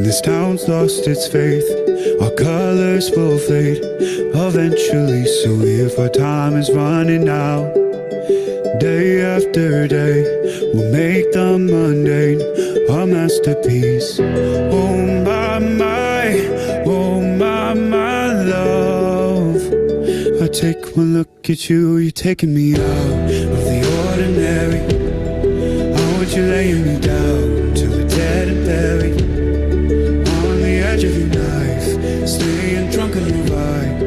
this town's lost its faith, our colors will fade eventually. So if our time is running out, day after day, we'll make the mundane a masterpiece. Oh my love, I take one look at you, you're taking me out of the ordinary. How would you lay me down till we're dead and buried? On the edge of your knife, staying drunk on your vibe.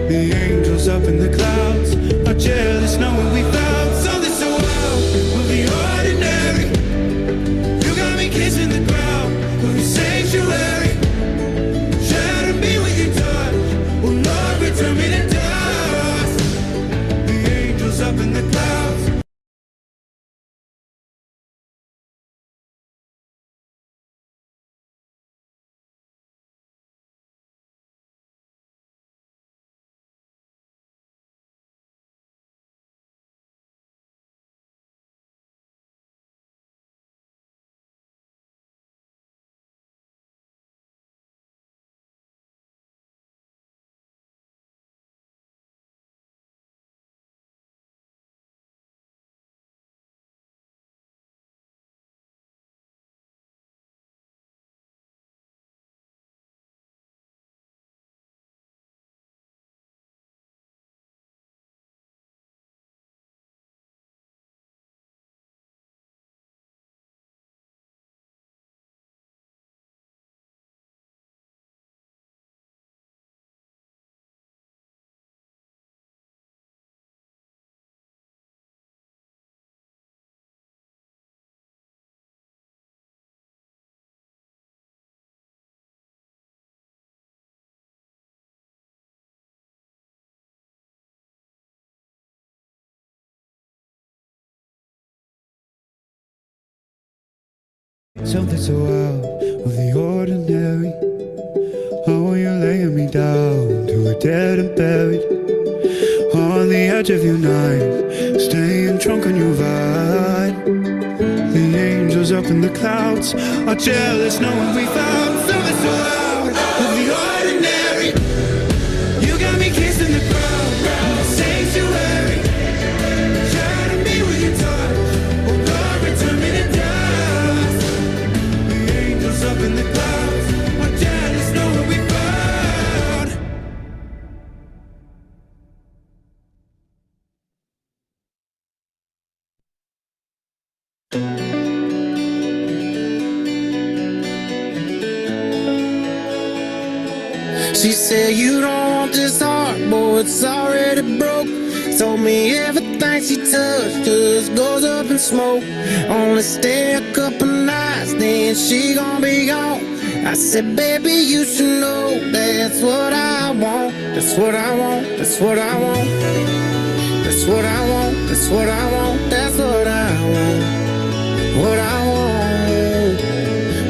The angels up in the clouds are jealous knowing we found something so wild of the ordinary. You got me kissing the ground of your sanctuary. Shatter me with your touch, oh Lord, return me to dust. The angels up in the clouds. Something so out of the ordinary. How are you laying me down till we're dead and buried? On the edge of your knife, staying drunk on your vibe. The angels up in the clouds are jealous knowing we found something so out of the ordinary. You got me kissing the ground of the sanctuary. Shatter me with your touch, oh Lord, return me to dust. The angels up in the clouds are jealous knowing we found. She said, you don't want this heart, boy, it's already broke. Told me everything she touched just goes up in smoke. Only stay a couple nights, then she gon' be gone. I said, baby, you should know that's what I want. That's what I want, that's what I want. That's what I want, that's what I want. That's what I want, what I want.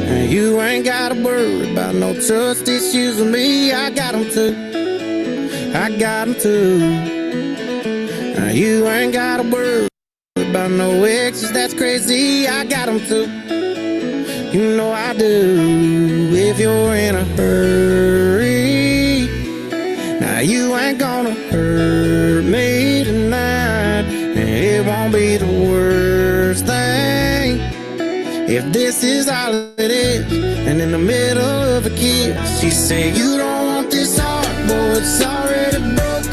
And you ain't gotta worry about no trust issues with me. I got them too, I got them too. Now you ain't gotta worry about no exes, that's crazy. I got them too, you know I do. If you're in a hurry, now you ain't gonna hurt me tonight. And it won't be the worst thing if this is all it is. And in the middle of a kiss, she said, you don't want this heart, boy, it's already broke.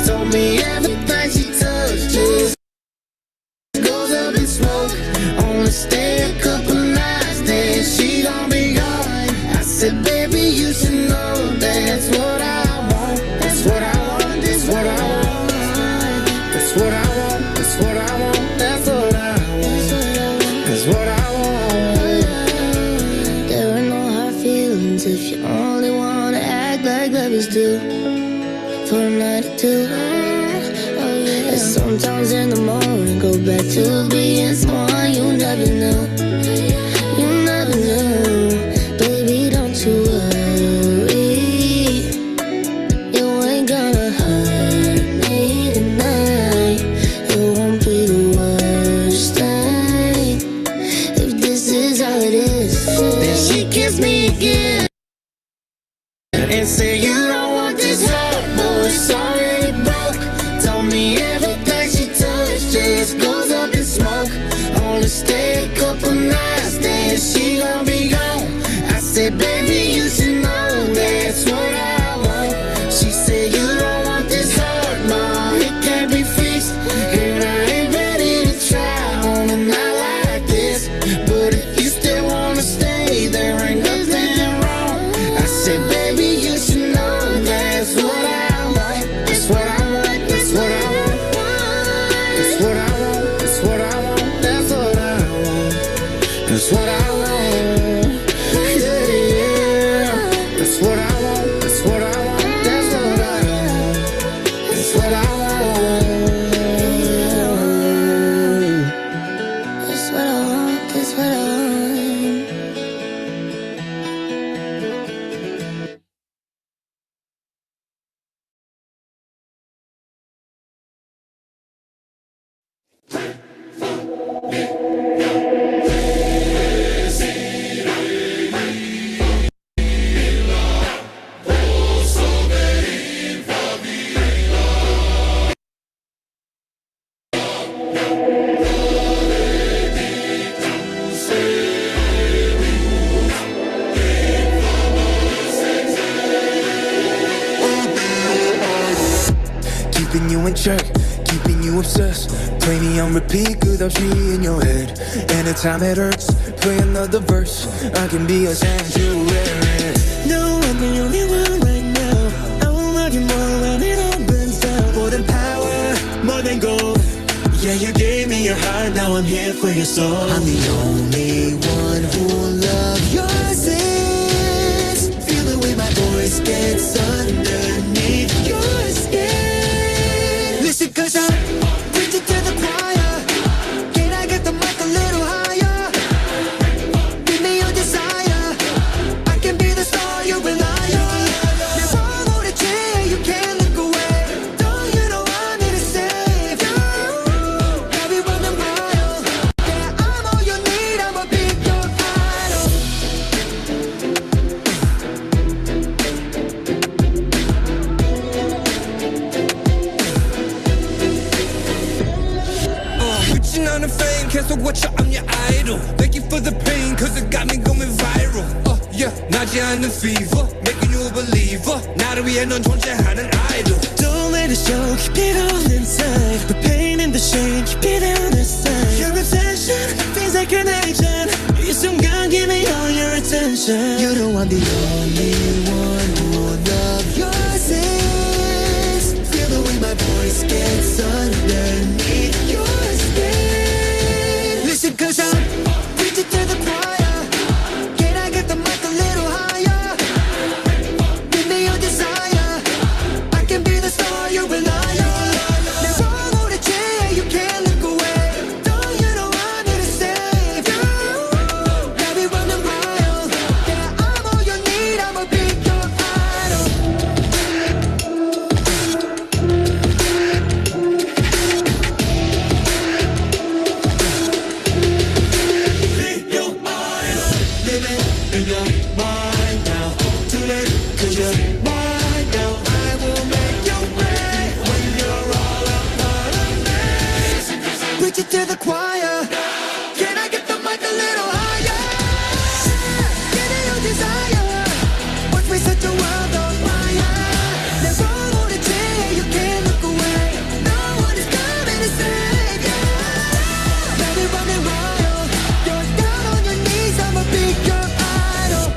Told me everything she touched just goes up in smoke. Only stay a couple nights, then she gon' be gone. I said, baby, you should know that's what I want. That's what I want, that's what I want. That's what I want, that's what I want. That's what I want, that's what I want. There are no hard feelings if you only wanna act like lovers do. For a night or two, and sometimes in the morning go back to being someone you never knew. You never knew, baby, don't you worry. You ain't gonna hurt me tonight. It won't be the worst thing if this is all it is. Then she kiss me again and say you don't want this heart, boy, it's already broke. Told me everything she touched just goes up in smoke. Only stay a couple nights, then she gon' be gone. I said, baby, you should know that's what I want. She said, you don't want this heart, ma, it can't be fixed. And I ain't ready to try on a night like this. But if you still wanna stay, there ain't nothing wrong. I said, baby, you should know that's what I want. That's what I want, that's what I want. That's what I want, that's what I want. That's what I want. That's what I want. Yeah, yeah. That's what I want, that's what I want. That's what I want. That's what I want. That's what I want, that's what I want. Keeping you in check, keeping you obsessed. Play me on repeat, cause I'm she in your head. Anytime it hurts, play another verse. I can be a sanctuary. No, I'm the only one right now. I will love you more when it all burns down. More than power, more than gold. Yeah, you gave me your heart, now I'm here for your soul. I'm the only one who will love your sins. Feel the way my voice gets underneath your skin. Listen, cause I'm preaching to the choir. Can I get the mic a little higher? Give me your desire. I can be the star you rely on. Never wanna change, you can't look away. Don't you know I'm here to save you? Have you run a mile? Yeah, I'm all you need, I'ma be your idol. Reaching on the fame, cancel what you, I'm your idol. Thank you for the pain, cause it got me going viral. Yeah, 나지 않는 fever, making you a believer. 나를 위해 넌 존재하는 idol. Don't let it show, keep it all inside. The pain and the shame, keep it on the side. Your obsession feels like an addiction. 이 순간, give me all your attention. You know I'm the only one who will love your sins. Feel the way my voice gets underneath your skin. Listen, cause I'm preaching to the choir. Can I get the mic a little higher? Give me your desire. I can be the star you rely on. Never wanna change, you can't look away. Don't you know I'm here to save you? Have you run a mile? Yeah, I'm all you need, I'ma be your idol. Be your idol. Living in your mind now. Too late, cause you're mine now. I will make you pay when you're all a part of me. Preach it to the choir. Can I get the mic a little higher? Give me your desire. Watch me set the world on fire. Never wanna change, you can't look away. No one is coming to save you. Let me run it wild. You're down on your knees, I'ma be your idol.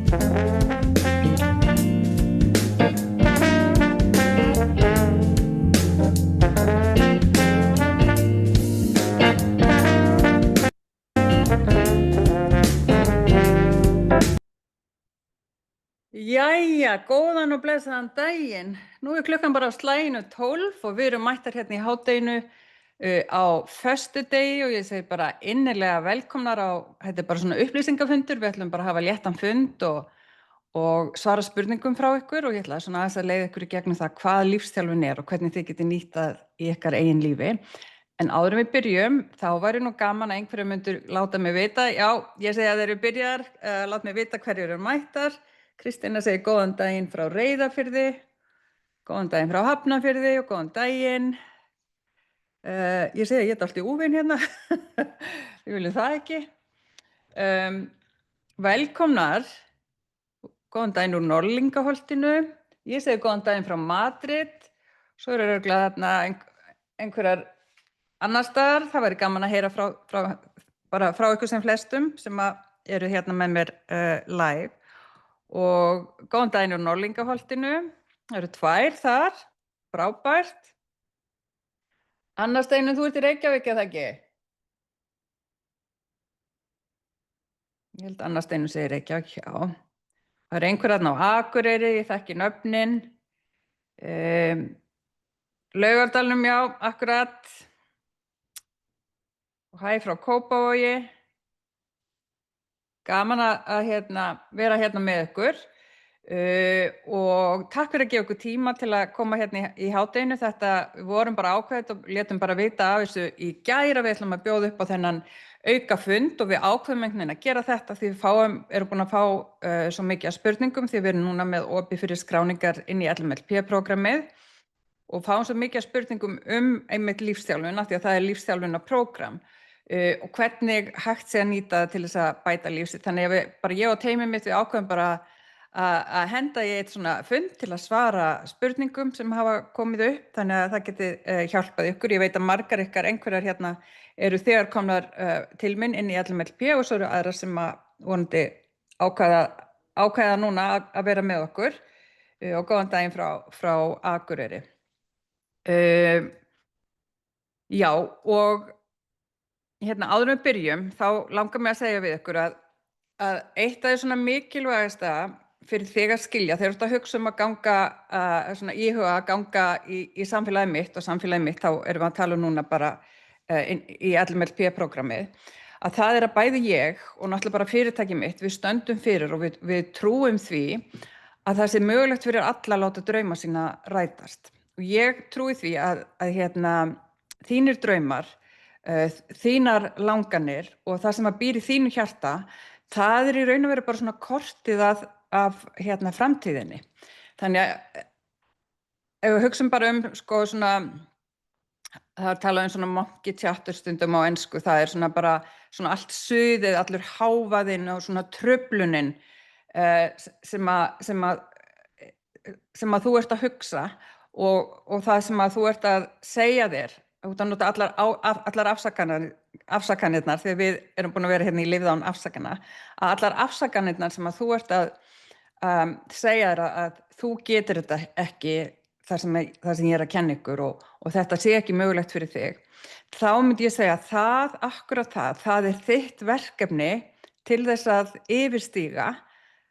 Jæja, góðan og blessaðan daginn. Nú er klukkan bara á slaginu 12 og við erum mættar hérna í hádeginu á föstudegi og ég segi bara innilega velkomnar á, þetta er bara svona upplýsingafundur, við ætlum bara að hafa léttan fund og svara spurningum frá ykkur og ég ætla svona aðeins að leiða ykkur í gegnum það hvað lífsþjálfun er og hvernig þið getið nýtt það í ykkar eigin lífi. En áður en við byrjum, þá væri nú gaman að einhverju myndur láta mig vita, já, ég segi að þeir eru byrjar, láta mig vita hverju eru mættar. Kristína segir góðan daginn frá Reyðarfirði, góðan daginn frá Hafnarfirði og góðan daginn. Ég segi að ég er allt í úvinn hérna, við viljum það ekki. Velkomnar, góðan daginn úr Norðlingaholtinu. Ég segi góðan daginn frá Madrid, svo eru örugglega þarna einhverjar annars staðar. Það væri gaman að heyra frá ykkur sem flestum sem eru hérna með mér live. Og góðan daginn úr Norðlingaholtinu, það eru 2 þar, frábært. Anna Steinunn, þú ert í Reykjavík eða ekki? Ég held Anna Steinunn segir Reykjavík, já. Það eru einhver þarna á Akureyri, ég þekki nöfnin. Laugardalnum, já, akkurat. Og hæ frá Kópavogi. Gaman að vera hérna með ykkur og takk fyrir að gefa ykkur tíma til að koma hérna í hádeginu. Við vorum bara ákveðið og létum bara vita af þessu í gær að við ætlum að bjóða upp á þennan auka fund og við ákveðum einhvern veginn að gera þetta því við erum búin að fá svo mikið af spurningum því við erum núna með opið fyrir skráningar inn í LMLP-prógrammið og fáum svo mikið af spurningum einmitt lífsþjálfun af því að það er lífsþjálfunarprógramm. Og hvernig hægt sé að nýta það til þess að bæta lífsitt. Þannig að ég og teymið mitt við ákveðum bara að henda í eitt svona fund til að svara spurningum sem hafa komið upp. Þannig að það geti hjálpað ykkur. Ég veit að margar ykkar einhverjar hérna eru þegar komnar til minn inn í LMLP og svo eru aðrar sem að vonandi ákveða núna að vera með okkur. Og góðan daginn frá Akureyri. Já, og áður en við byrjum, þá langar mig að segja við ykkur að eitt af því svona mikilvægasta fyrir þig að skilja, þegar þú ert að hugsa að ganga, svona íhuga að ganga í samfélagið mitt og samfélagið mitt, þá erum við að tala núna bara í LMLP-prógrammið, að það er að bæði ég og náttúrulega bara fyrirtækið mitt, við stöndum fyrir og við trúum því að það sé mögulegt fyrir alla að láta drauma sína rætast. Og ég trúi því að þínir draumar, þínar langanir og það sem að býr í þínu hjarta, það er í raun og veru bara svona kortið af framtíðinni. Þannig að ef við hugsum bara sko svona, það er talað svona monkey chatter stundum á ensku, það er svona bara svona allt suðið, allur hávaðinn og svona truflunin sem að þú ert að hugsa og það sem að þú ert að segja þér. Þú ert að nota allar afsakanirnar þegar við erum búin að vera hérna í lífið án afsakana, að allar afsakanirnar sem að þú ert að segja þér að þú getur þetta ekki það sem ég er að kenna ykkur og þetta sé ekki mögulegt fyrir þig, þá myndi ég segja að það er þitt verkefni til þess að yfirstíga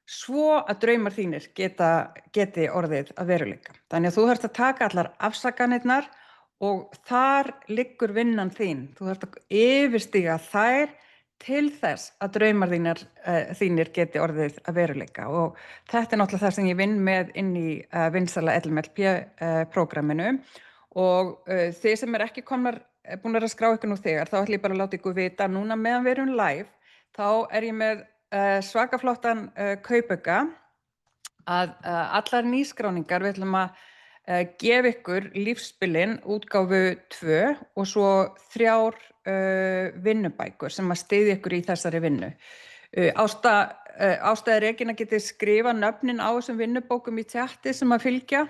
svo að draumar þínir geti orðið að veruleika. Þannig að þú þarft að taka allar afsakanirnar og þar liggur vinnan þín. Þú þarft að yfirstíga þær til þess að draumar þínir geti orðið að veruleika og þetta er náttúrulega það sem ég vinn með inn í vinsæla LMLP-prógramminu og þið sem ekki búin að skrá ykkur nú þegar, þá ætlum ég bara að láta ykkur vita núna meðan við erum live, þá er ég með svaka flottan kaupauka að allar nýskráningar við ætlum að gefa ykkur lífsspilin útgáfu 2 og svo 3 vinnubækur sem að styðja ykkur í þessari vinnu. Ásta Regína getið skrifa nöfnin á þessum vinnubókum í chati sem að fylgja.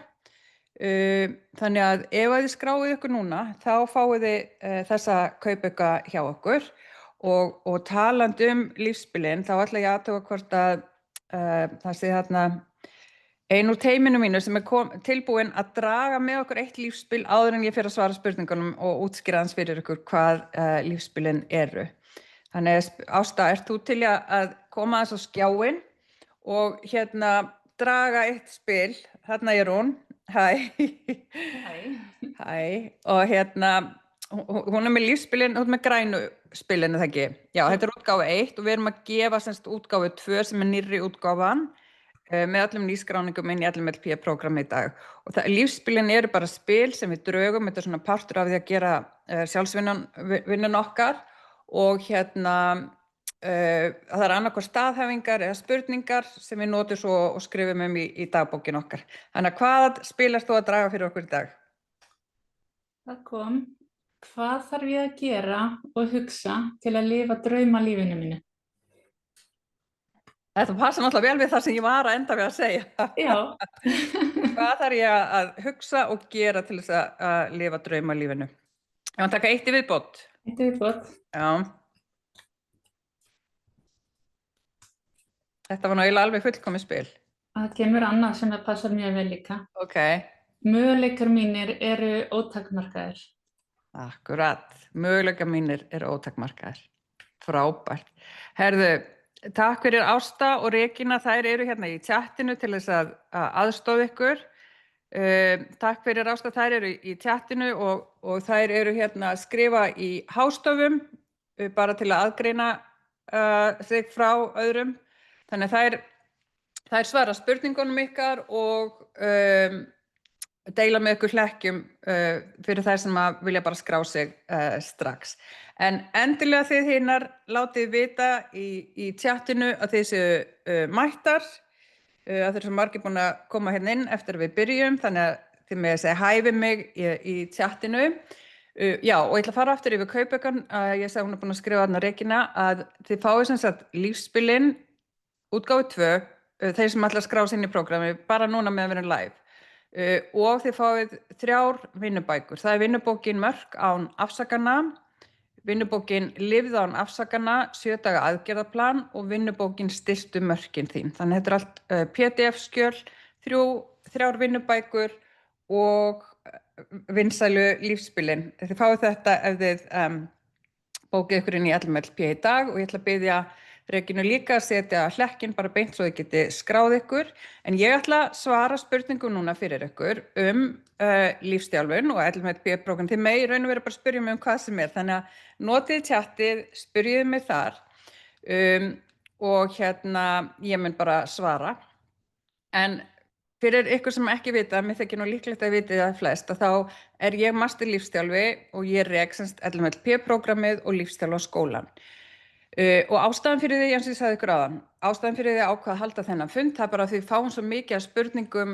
Þannig að ef þið skráið ykkur núna, þá fáið þið þessa kaupauka hjá okkur og talandi lífsspilin, þá ætla ég að athuga hvort að það sé þarna ein úr teiminu mínu sem tilbúin að draga með okkur eitt lífsspil áður en ég fer að svara spurningunum og útskýra aðeins fyrir ykkur hvað lífsspilin eru. Þannig Ásta, ert þú til að koma aðeins á skjáinn og hérna draga eitt spil? Þarna er hún. Hæ. Hæ. Og hérna hún með lífsspilin, hún með grænu spilinu, það ekki? Já, þetta útgáfa 1 og við erum að gefa útgáfu 2 sem nýrri útgáfan með öllum nýskráningum inn í LMLP-prógrammi í dag. Og lífsspilin eru bara spil sem við drögum, þetta svona partur af því að gera sjálfsvinnun okkar og hérna það annarkvort staðhæfingar eða spurningar sem við notum svo og skrifum í dagbókin okkar. Þannig að hvað spilast þú að draga fyrir okkur í dag? Það kom. Hvað þarf ég að gera og hugsa til að lifa draumalífinu mínu? Þetta passa náttúrulega vel við það sem ég var að enda við að segja. Já. Hvað þarf ég að hugsa og gera til þess að lifa draumalífinu? Ég var að taka eitt í viðbót. Eitt í viðbót. Já. Þetta var nú eiginlega alveg fullkomið spil. Það kemur annað sem passar mjög vel líka. Ok. Möguleikar mínir eru ótakmarkaðir. Akkurat. Möguleikar mínir eru ótakmarkaðir. Frábært. Herðu, takk fyrir Ásta og Regína, þær eru hérna í chatinu til þess að aðstoða ykkur. Takk fyrir Ásta, þær eru í chatinu og þær eru hérna að skrifa í hástöfum bara til að aðgreina sig frá öðrum. Þannig að þær svara spurningunum ykkar og deila með ykkur hlekkjum fyrir þær sem að vilja bara skrá sig strax. En endilega þið hinnar látið vita í chatinu að þið séu mættar, að þeir eru margir búin að koma hérna inn eftir að við byrjum, þannig að þið með að segja hæ við mig í chatinu. Já, og ég ætla að fara aftur yfir kaupaukann, ég sagði hún er búin að skrifa þarna Regína, að þið fáið sem sagt lífsspilin, útgáfu 2, þeir sem ætla að skrá sig inn í prógrami, bara núna með að vera live. Og þið fáið 3 vinnubækur. Það er vinnubókin Mörk án afsakana, vinnubókin Lifð án afsakana, 7 daga aðgerðaplan og vinnubókin Stilltu mörkin þín. Þannig þetta er allt PDF-skjöl, 3 vinnubækur og vinsælu lífsspilin. Þið fáið þetta ef þið bókið ykkur inn í LMLP í dag og ég ætla að biðja Regínu líka að setja hlekkinn bara beint svo þið geti skráð ykkur. En ég ætla að svara spurningum núna fyrir ykkur lífsþjálfun og LMLP-prógram. Þið megi raun og vera bara að spyrja mig hvað sem er. Þannig að notið chatið, spyrjið mig þar og hérna ég mun bara svara. En fyrir ykkur sem ekki vita, mér þykir nú líklegt að vitið það flest, að þá er ég master lífsþjálfi og ég rek LMLP-prógramið og lífsþjálfaskólann. Og ástæðan fyrir því, eins og ég sagði ykkur áðan, ástæðan fyrir því að ákvað að halda þennan fund, það er bara að við fáum svo mikið af spurningum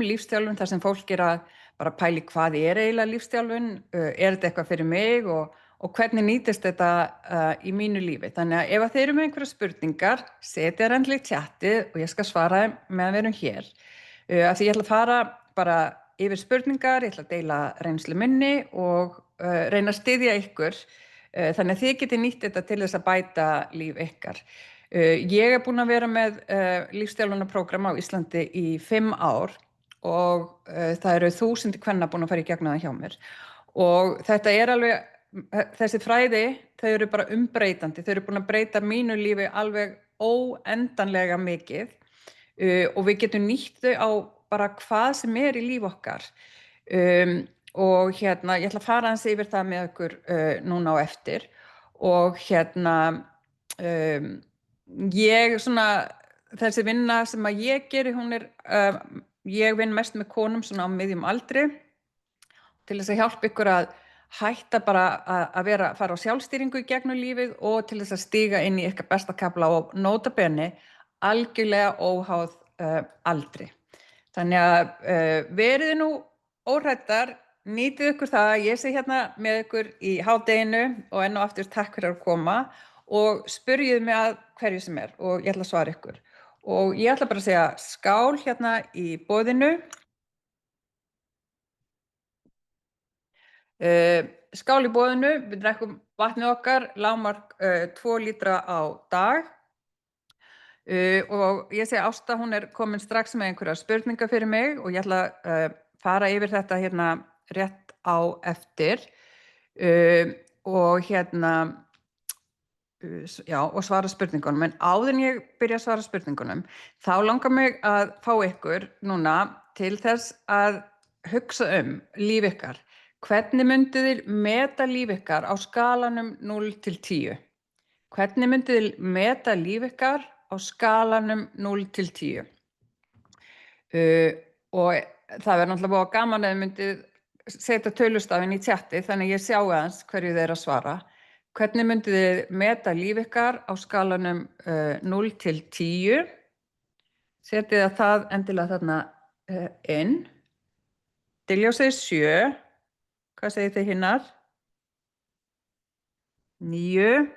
lífsþjálfun, þar sem fólk er að bara pæli hvað er eiginlega lífsþjálfun, er þetta eitthvað fyrir mig og hvernig nýtist þetta í mínu lífi. Þannig að ef að þeir eru með einhverja spurningar, setja endilega í chatið og ég skal svara þeim meðan við erum hér. Af því ég ætla að fara bara yfir spurningar, ég ætla að deila reynslu minni og reyna að styðja ykkur. Þannig að þið getið nýtt þetta til þess að bæta líf ykkar. Ég er búin að vera með lífsþjálfunarprógram á Íslandi í 5 ár og það eru 1000 kvenna búin að fara í gegnum það hjá mér. Og þetta er alveg, þessi fræði, þau eru bara umbreytandi, þau eru búin að breyta mínu lífi alveg óendanlega mikið og við getum nýtt þau á bara hvað sem er í líf okkar. Og hérna, ég ætla að fara aðeins yfir það með ykkur núna á eftir og hérna, þessi vinna sem að ég geri, hún er, ég vinn mest með konum svona á miðjum aldri til þess að hjálpa ykkur að hætta bara að fara á sjálfstýringu í gegnum lífið og til þess að stíga inn í ykkar besta kafla og nota bene algjörlega óháð aldri. Þannig að veriði nú óhrættar, nýtið ykkur það að ég sé hérna með ykkur í hádeginu og enn og aftur takk fyrir að koma og spyrjið mig að hverju sem er og ég ætla að svara ykkur. Og ég ætla bara að segja skál hérna í boðinu. Skál í boðinu, við drekkum vatnið okkar, lágmark 2 lítra á dag. Og ég segi Ásta, hún komin strax með einhverja spurningar fyrir mig og ég ætla að fara yfir þetta hérna rétt á eftir og hérna já, og svara spurningunum. En áður en ég byrja að svara spurningunum, þá langar mig að fá ykkur núna til þess að hugsa líf ykkar. Hvernig mynduð þið meta líf ykkar á skalanum 0 til 10? Hvernig mynduð þið meta líf ykkar á skalanum 0 til 10? Og það verður náttúrulega búið gaman að þið myndið setja tölustafinn í tjatti þannig ég sjá aðeins hverju þið að svara. Hvernig myndið þið meta líf ykkar á skalanum 0 til 10? Setið það endilega þarna inn. Diljá segir 7. Hvað segir þið hinnar? 9.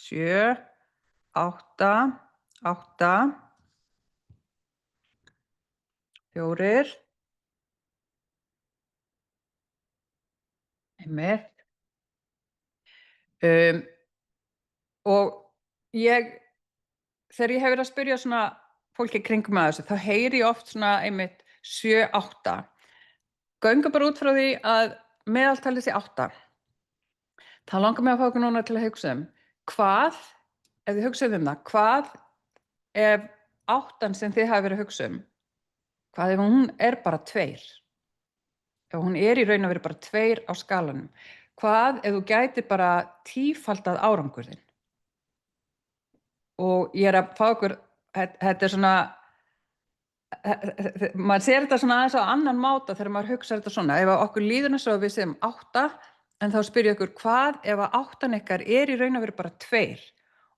7, 8, 8, 4, einmitt. Og þegar ég hef verið að spyrja svona fólki kringum að þessu, þá heyri ég oft svona einmitt 7, 8. Göngum bara út frá því að meðaltalið sé 8. Það langar mig að fá okkur núna til að hugsa hvað, ef þið hugsið það, hvað ef 8 sem þið hafa verið að hugsa hvað ef hún bara 2? Ef hún í raun og veru bara 2 á skalanum, hvað ef þú gætir bara 10-faldað árangur þinn? Og ég að fá okkur, þetta svona, maður sér þetta svona aðeins á annan máta þegar maður hugsa þetta svona. Ef okkur líður eins og við segjum 8, en þá spyr ég ykkur, hvað ef 8 ykkar í raun og veru bara 2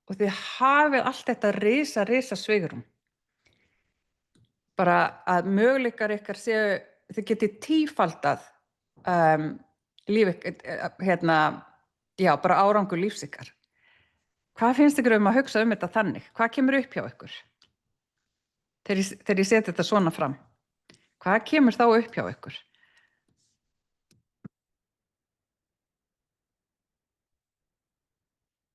og þið hafið allt þetta risa svigrúm? Bara að möguleikar ykkar séu, þið getið 10-faldað líf hérna, já, bara árangur lífs ykkar. Hvað finnst ykkur að hugsa þetta þannig? Hvað kemur upp hjá ykkur? Þegar ég seti þetta svona fram. Hvað kemur þá upp hjá ykkur?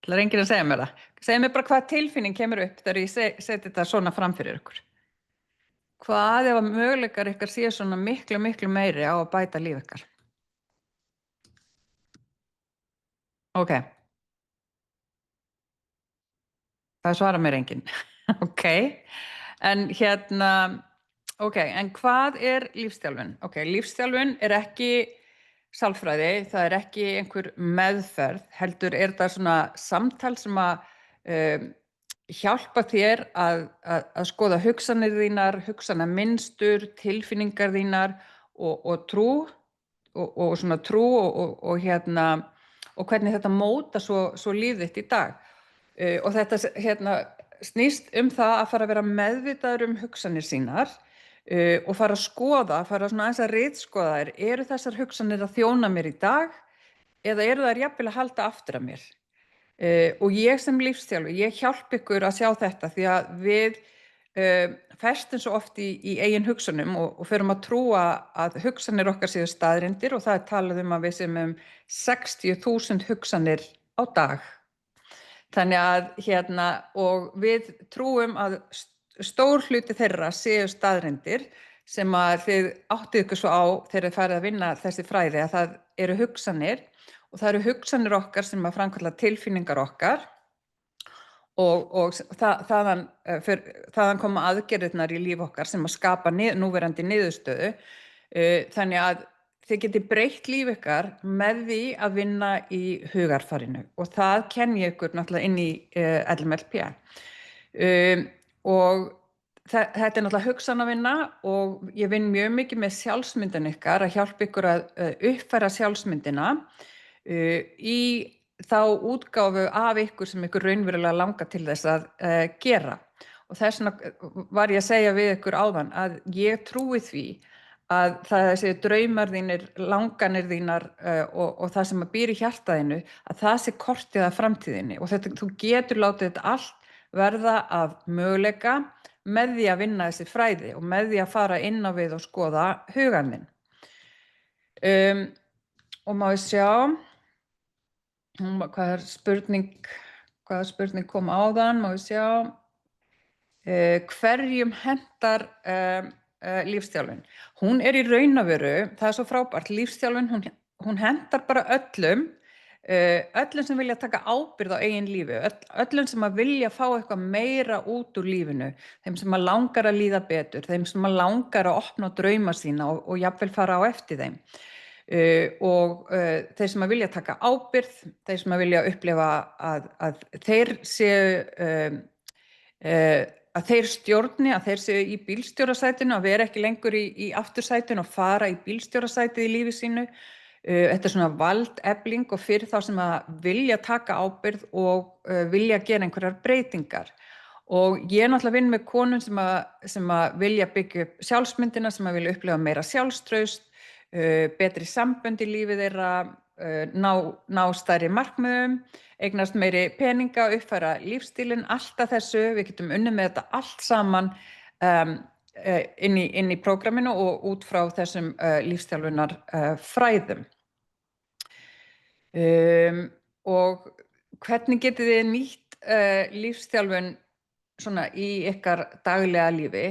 Það enginn að segja mér það. Segja mér bara hvað tilfinning kemur upp þegar ég seti þetta svona fram fyrir ykkur. Hvað ef að möguleikar ykkar séu svona miklu meiri á að bæta líf ykkar? Ok. Það svarar mér enginn. Ok. En hérna, ok, en hvað lífsþjálfun? Ok, lífsþjálfun ekki sálfræði, það ekki einhver meðferð, heldur þetta svona samtal sem að hjálpa þér að skoða hugsanir þínar, hugsanamynstur, tilfinningar þínar og trú og svona trú og hérna og hvernig þetta móta svo líf þitt í dag. Og þetta hérna snýst það að fara að vera meðvitaður hugsanir sínar og fara að skoða, fara svona aðeins að ritskoða þær. Eru þessar hugsanir að þjóna mér í dag eða eru þær jafnvel að halda aftur af mér? Og ég sem lífsþjálfi, ég hjálpa ykkur að sjá þetta því að við festum svo oft í eigin hugsunum og förum að trúa að hugsanir okkar séu staðreyndir og það talað að við séum 60.000 hugsanir á dag. Þannig að hérna, og við trúum að stór hluti þeirra séu staðreyndir sem að þið áttið ykkur svo á þegar þið farið að vinna þessi fræði að það eru hugsanir og það eru hugsanir okkar sem að framkalla tilfinningar okkar og þaðan koma aðgerðirnar í líf okkar sem að skapa núverandi niðurstöðu. Þannig að þið getið breytt líf ykkar með því að vinna í hugarfarinu og það kenni ég ykkur náttúrulega inn í LMLP. Og þetta náttúrulega hugsanavinna og ég vinn mjög mikið með sjálfsmyndin ykkar að hjálpa ykkur að uppfæra sjálfsmyndina í þá útgáfu af ykkur sem ykkur raunverulega langar til þess að gera. Og þess vegna var ég að segja við ykkur áðan að ég trúi því að það séu draumar þínir, langanir þínar og það sem að býr í hjartaðinu, að það sé kortið af framtíðinni og þú getur látið þetta allt verða af möguleika með því að vinna þessi fræði og með því að fara inn á við og skoða hugan þinn. Og má ég sjá, hvað spurning hvaða spurning kom áðan, má við sjá. Hverjum hentar lífsþjálfun? Hún í raun og veru, það svo frábært, lífsþjálfun, hún hentar bara öllum sem vilja taka ábyrgð á eigin lífi, öllum sem að vilja fá eitthvað meira út úr lífinu, þeim sem að langar að líða betur, þeim sem að langar að opna drauma sína og jafnvel fara á eftir þeim. Og þeir sem að vilja taka ábyrgð, þeir sem að vilja upplifa að þeir séu að þeir stjórni, að þeir séu í bílstjórasætinu, að vera ekki lengur í aftursætinu og fara í bílstjórasætið í lífi sínu. Þetta svona valdefling og fyrir þá sem að vilja taka ábyrgð og vilja gera einhverjar breytingar. Og ég náttúrulega vinn með konum sem að vilja byggja upp sjálfsmyndina, sem að vilja upplifa meira sjálfstraust, betri sambönd í lífi þeirra, ná stærri markmiðum, eignast meiri peninga, uppfæra lífstílinn, allt að þessu, við getum unnið með þetta allt saman inn í prógramminu og út frá þessum lífsþjálfunar fræðum. Og hvernig getið þið nýtt lífsþjálfun svona í ykkar daglega lífi?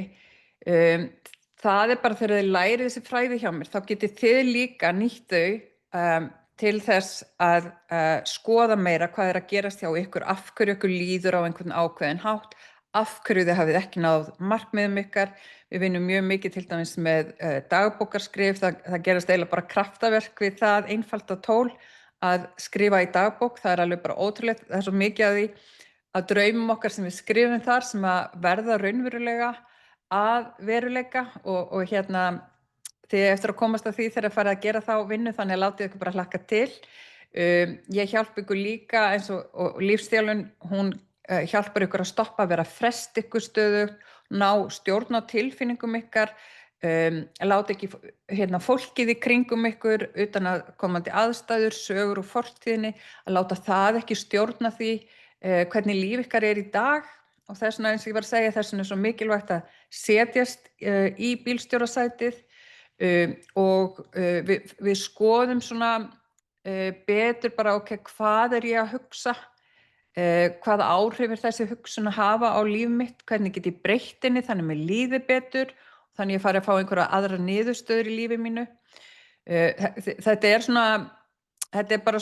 Það bara þegar þið lærið þessi fræði hjá mér, þá getið þið líka nýtt þau til þess að skoða meira hvað að gerast hjá ykkur, af hverju ykkur líður á einhvern ákveðin hátt, af hverju þið hafið ekki náð markmiðum ykkar. Við vinnum mjög mikið til dæmis með dagbókarskrif, það gerast eiginlega bara kraftaverk við það einfalda tól að skrifa í dagbók, það alveg bara ótrúlegt, það svo mikið að því að draumum okkar sem við skrifum þar sem að verða raunverulega að veruleika og þið eftir að komast að því þegar farið að gera þá vinnu, þannig að látið ykkur bara hlakka til. Ég hjálpa ykkur líka eins og lífsþjálfun, hún hjálpar ykkur að stoppa að vera að fresta ykkur stöðugt, ná stjórn á tilfinningum ykkar, láta ekki fólkið í kringum ykkur utan að komandi aðstæður, sögur og fortíðinni, að láta það ekki stjórna því hvernig líf ykkar í dag. Og þess vegna, eins og ég var að segja, þess vegna svo mikilvægt að setjast í bílstjórasætið og við skoðum svona betur bara, ok, hvað ég að hugsa, hvaða áhrif þessi hugsun að hafa á líf mitt, hvernig get ég breytt henni þannig mér líði betur, þannig ég fari að fá einhverja aðra niðurstöður í lífi mínu. Þetta bara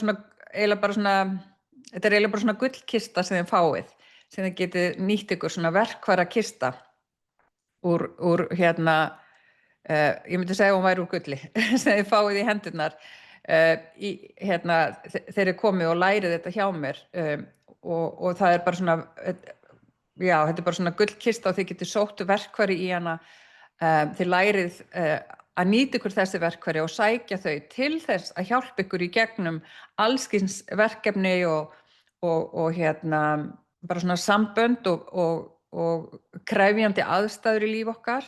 svona gullkista sem þið fáið, sem þið getið nýtt ykkur svona verkfæra kista úr ég myndi segja hún væri úr gulli sem þið fáið í hendurnar þegar þið komið og lærið þetta hjá mér og það bara svona þetta bara svona gullkista og þið getið sótt verkfæri í hana, þið lærið að nýta ykkur þessi verkfæri og sækja þau til þess að hjálpa ykkur í gegnum alls kyns verkefni og bara svona sambönd og krefjandi aðstæður í líf okkar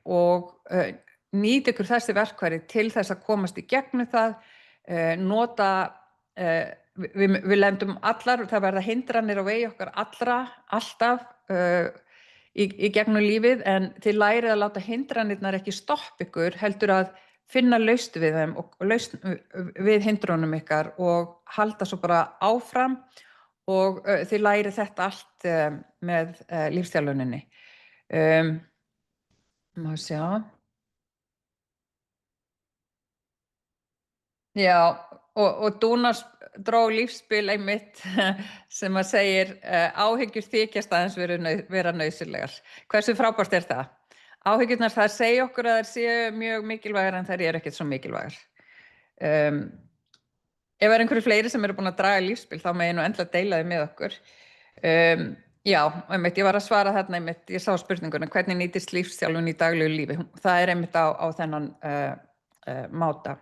og nýta ykkur þessi verkfæri til þess að komast í gegnum það, nota, við lendum allar, það verða hindranir á vegi okkar allra, alltaf í gegnum lífið, en þið lærið að láta hindranirnar ekki stoppa ykkur, heldur að finna lausn við þeim og lausn við hindrunum ykkar og halda svo bara áfram og þið lærið þetta allt með lífsþjálfuninni. Má sjá. Já, og Dúna dró lífsspil einmitt sem að segir áhyggjur þykjast aðeins vera nauðsynlegar. Hversu frábært það? Áhyggjurnar, það segja okkur að þær séu mjög mikilvægar en þær eru ekkert svo mikilvægar. Ef einhverju fleiri sem eru búin að draga lífsspil þá megi nú endilega deila þau með okkur. Já, einmitt, ég var að svara þarna einmitt, ég sá spurninguna, hvernig nýtist lífsþjálfun í daglegu lífi? Það einmitt á þennan máta.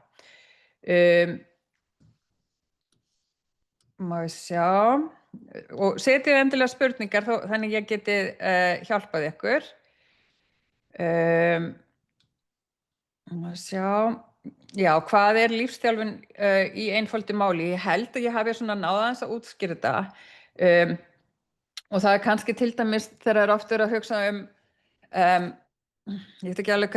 Má ég sjá. Og setjið endilega spurningar þannig ég geti hjálpað ykkur. Má ég sjá. Já, hvað lífsþjálfun í einföldu máli? Ég held að ég hafi svona náð aðeins að útskýra þetta. Og það kannski til dæmis þegar oft verið að hugsa ég veit ekki alveg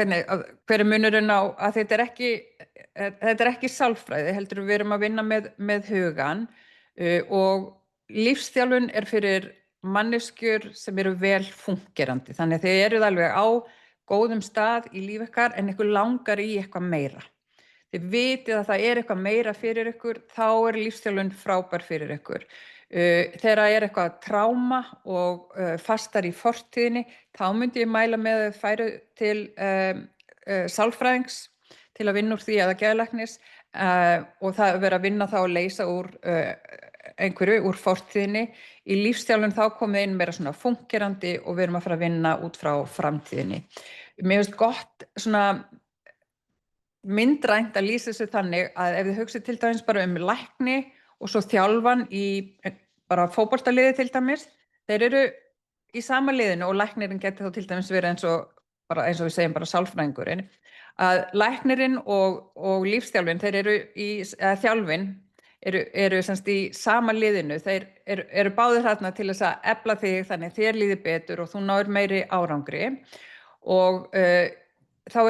hver munurinn á að þetta ekki sálfræði, heldur við erum að vinna með hugan og lífsþjálfun fyrir manneskjur sem eru vel fungerandi. Þannig að þið eruð alveg á góðum stað í líf ykkar en ykkur langar í eitthvað meira. Þið vitið að það eitthvað meira fyrir ykkur, þá lífsþjálfun frábær fyrir ykkur. Þegar það eitthvað tráma og fastar í fortíðinni, þá myndi ég mæla með að færu til sálfræðings til að vinna úr því eða geðlæknis og það vera að vinna þá að leysa úr einhverju úr fortíðinni. Í lífsþjálfun þá komið inn meira svona fungerandi og við erum að fara að vinna út frá framtíðinni. Mér finnst gott svona myndrænt að lýsa þessu þannig að ef þið hugsið til dæmis bara lækni og svo þjálfan í bara fótboltaliði til dæmis, þeir eru í sama liðinu og læknirinn geti þá til dæmis verið eins og við segjum bara sálfræðingurinn, að læknirinn og lífsþjálfin, þeir eru þjálfin eru semst í sama liðinu, þeir eru báðir þarna til þess að efla þig þannig þér líði betur og þú náir meiri árangri og þá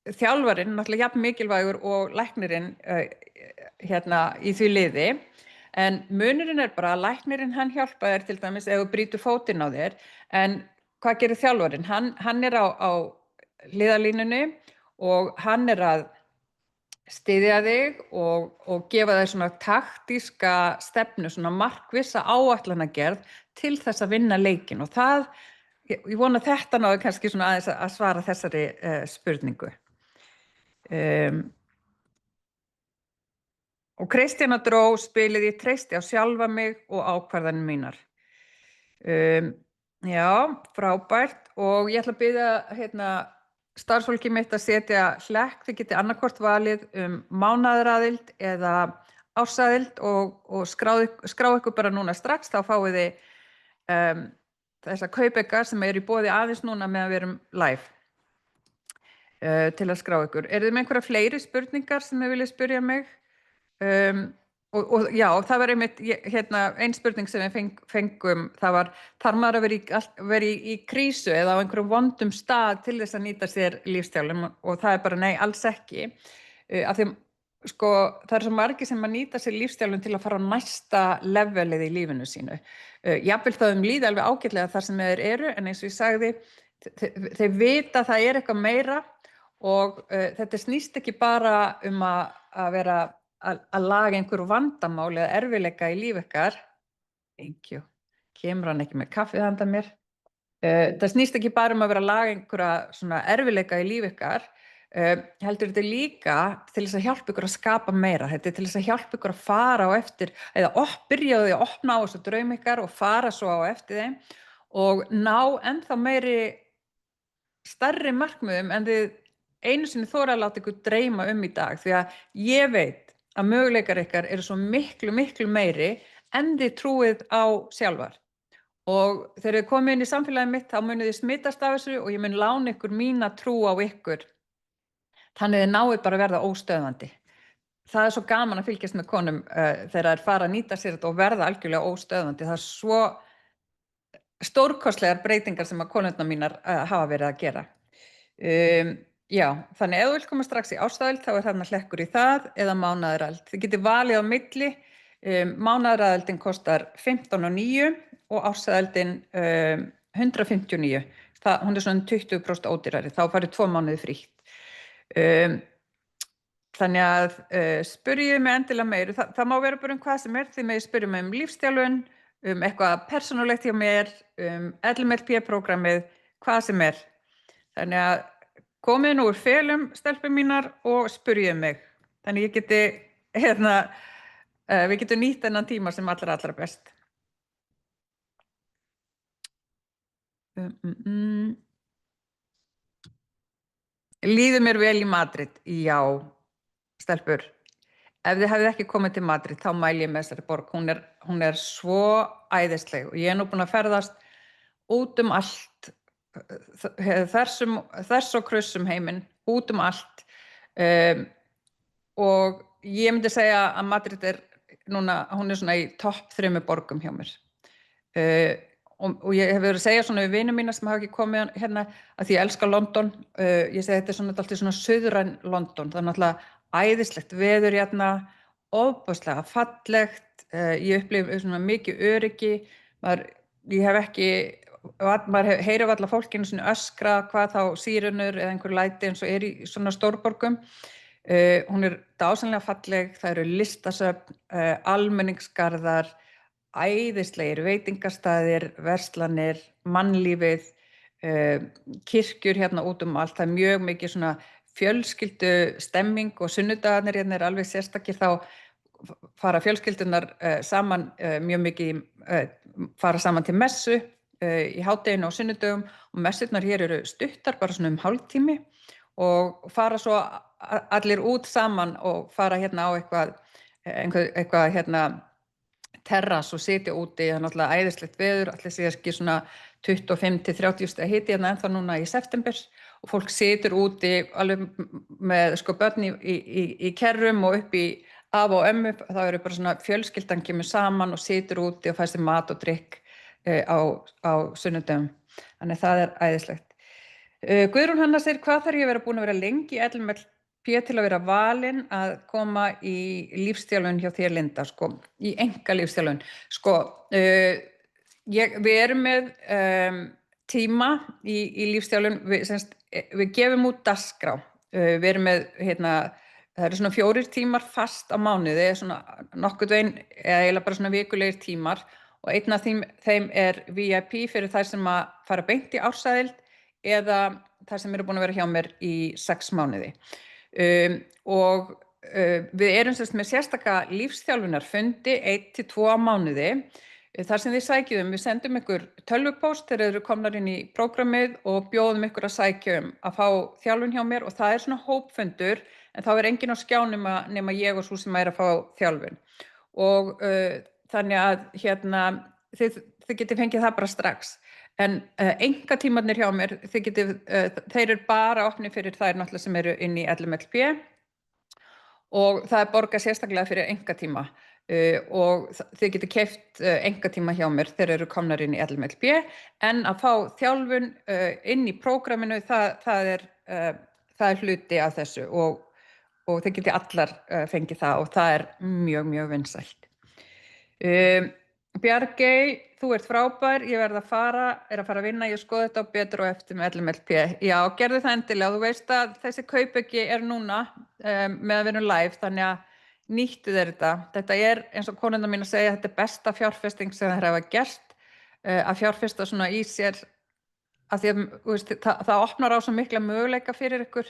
þjálfarinn náttúrulega jafn mikilvægur og læknirinn í því liði, en munurinn bara að læknirinn hann hjálpa þér til dæmis ef þú brýtur fótinn á þér, en hvað gerir þjálfarinn? Hann á hliðarlínunni og hann að styðja þig og gefa þér svona taktíska stefnu, svona markvissa áætlanagerð til þess að vinna leikinn og það, ég vona að þetta náðu kannski svona aðeins að svara þessari spurningu. Og Kristjana dró spilið ég treysti á sjálfa mig og ákvarðanir mínar. Já, frábært og ég ætla að biðja starfsfólki mitt að setja hlekk, þið getið annarkvort valið mánaðaraðild eða ársaðild og skrá ykkur bara núna strax, þá fáið þið þessa kaupauka sem eru í boði aðeins núna meðan við erum live til að skrá ykkur. Eru þið með einhverja fleiri spurningar sem þið viljið spyrja mig? Og já, það var einmitt ein spurning sem við fengum, það var þarf maður að vera í krísu eða á einhverjum vondum stað til þess að nýta sér lífsþjálfun og það bara nei, alls ekki. Af því sko, það svo margir sem að nýta sér lífsþjálfun til að fara á næsta levelið í lífinu sínu. Jafnvel þá líði alveg ágætlega þar sem þeir eru, en eins og ég sagði, þeir vita að það eitthvað meira og þetta snýst ekki bara að vera að laga einhverju vandamáli eða erfiðleika í líf ykkar. Thank you. Kemur hann ekki með kaffið handa mér? Það snýst ekki bara að vera að laga einhverja svona erfiðleika í líf ykkar, heldur þetta líka til þess að hjálpa ykkur að skapa meira. Þetta til þess að hjálpa ykkur að fara á eftir, eða byrja því að opna á þessu draum ykkar og fara svo á eftir þeim og ná ennþá meiri stærri markmiðum en þið einu sinni þora að láta ykkur dreyma í dag, því að ég veit að möguleikar ykkar eru svo miklu meiri en þið trúið á sjálfar. Og þegar þið komið inn í samfélagið mitt, þá munið þið smitast af þessu og ég mun lána ykkur mína trú á ykkur. Þannig þið náið bara að verða óstöðvandi. Það svo gaman að fylgjast með konum þegar þær fara að nýta sér þetta og verða algjörlega óstöðvandi. Það svo stórkostlegar breytingar sem að konurnar mínar hafa verið að gera. Já, þannig ef þú vilt koma strax í ársaðild þá þarna hlekkur í það eða mánaðaraðild. Þið getið valið á milli, mánaðaraðildin kostar 15.900 og ársaðildin 159. Hún svona 20% ódýrari, þá farið 2 mánuði frítt. Þannig að spyrjið mig endilega meira, það má vera bara hvað sem þið megið spyrja mig lífsþjálfun, eitthvað persónulegt hjá mér, LMLP-prógrammið, hvað sem Þannig að komið nú úr felum, stelpur mínar, og spyrjið mig. Þannig ég geti, við getum nýtt þennan tíma sem allra best. Líður mér vel í Madrid? Já, stelpur. Ef þið hafið ekki komið til Madrid, þá mæli ég með þessari borg. Hún svo æðisleg og ég nú búin að ferðast út allt. Þess og krussum heiminn, út allt og ég myndi segja að Madrid núna, hún svona í topp 3 borgum hjá mér og ég hef verið að segja svona við vinum mína sem hafa ekki komið hérna að því ég elska London, ég segi þetta svona alltaf svona suðræn London, það náttúrulega æðislegt veður hérna, ofboðslega fallegt, ég upplifi svona mikið öryggi, ég hef ekki, maður heyrir varla fólkinu svona öskra, hvað þá sýrunur eða einhver læti eins og í svona stórborgum. Hún dásamlega falleg, það eru listasöfn, almenningsgarðar, æðislegir veitingastaðir, verslanir, mannlífið, kirkjur hérna út allt. Það mjög mikið svona fjölskyldu stemming og sunnudagarnir hérna alveg sérstakir, þá fara fjölskyldunar saman mjög mikið, fara saman til messu í hádeginu og sunnudögum, og messurnar hér eru stuttar, bara svona hálftími, og fara svo allir út saman og fara hérna á eitthvað hérna terrass og sitja úti. Það náttúrulega æðislegt veður, allir sé ekki svona 25-30 stiga hiti hérna ennþá núna í september, og fólk situr úti alveg með börn í kerrum og upp í afa og ömmu. Það eru bara svona fjölskyldan kemur saman og situr úti og fær sér mat og drykk á sunnudögum. Þannig það æðislegt. Guðrún Hanna segir, hvað þarf ég að vera búin að vera lengi í LMLP til að vera valin að koma í lífsþjálfun hjá þér, Linda, í einkalífsþjálfun? Við erum með tíma í lífsþjálfun, við gefum út dagskrá. Við erum með, það eru svona 4 tímar fast á mánuði, svona nokkurn veginn, eða eiginlega bara svona vikulegir tímar, og einn af þeim VIP fyrir þær sem að fara beint í ársaðild eða þær sem eru búin að vera hjá mér í 6 mánuði. Og við erum með sérstaka lífsþjálfunarfundi 1-2 á mánuði, þar sem þið sækjum, við sendum ykkur tölvupóst þegar þið eru komnar inn í prógrammið og bjóðum ykkur að sækja að fá þjálfun hjá mér, og það er svona hópfundur, en þá enginn á skjánum nema ég og sú sem að fá þjálfun. Og þannig að þið getið fengið það bara strax. En einkatímarnir hjá mér, þeir eru bara opnir fyrir þær náttúrulega sem eru inn í LMLP, og það borgað sérstaklega fyrir einkatíma, og þið getið keypt einkatíma hjá mér þegar eru komnar inn í LMLP, en að fá þjálfun inn í prógramminu, það er hluti af þessu, og þið getið allar fengið það, og það er mjög, mjög vinsælt. Bjargey, þú ert frábær, ég er að fara að vinna, ég skoði þetta á betur og eftir með LMLP. Já, gerðu það endilega, þú veist að þessi kaupauki núna með að vera live, þannig að nýttu þér þetta. Þetta er, eins og konurnar mín að segja, þetta er besta fjárfesting sem þær hafa gert, að fjárfesta svona í sér, að því að það opnar á svo mikla möguleika fyrir ykkur,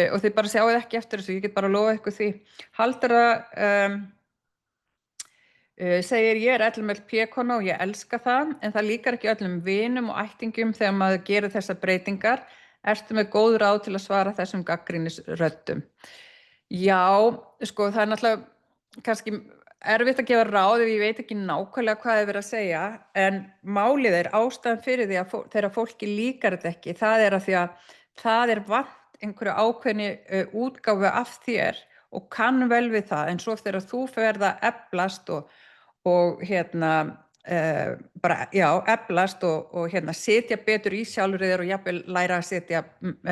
og þið bara sjáuð ekki eftir þessu, ég get bara lofað ykkur því. Halldóra segir, ég er LMLP-kona og ég elska það, en það líkar ekki öllum vinum og ættingum þegar maður gerir þessar breytingar. Ertu með góð ráð til að svara þessum gagnrýnisröddum? Já, það er náttúrulega kannski erfitt að gefa ráð ef ég veit ekki nákvæmlega hvað verið að segja, en málið ástæðan fyrir því að þegar fólki líkar þetta ekki, það að því að það vant einhverju ákveðni útgáfu af þér, og kann vel við það, en svo þegar þú ferð að eflast og eflast og setja betur í sjálfur þér og jafnvel læra að setja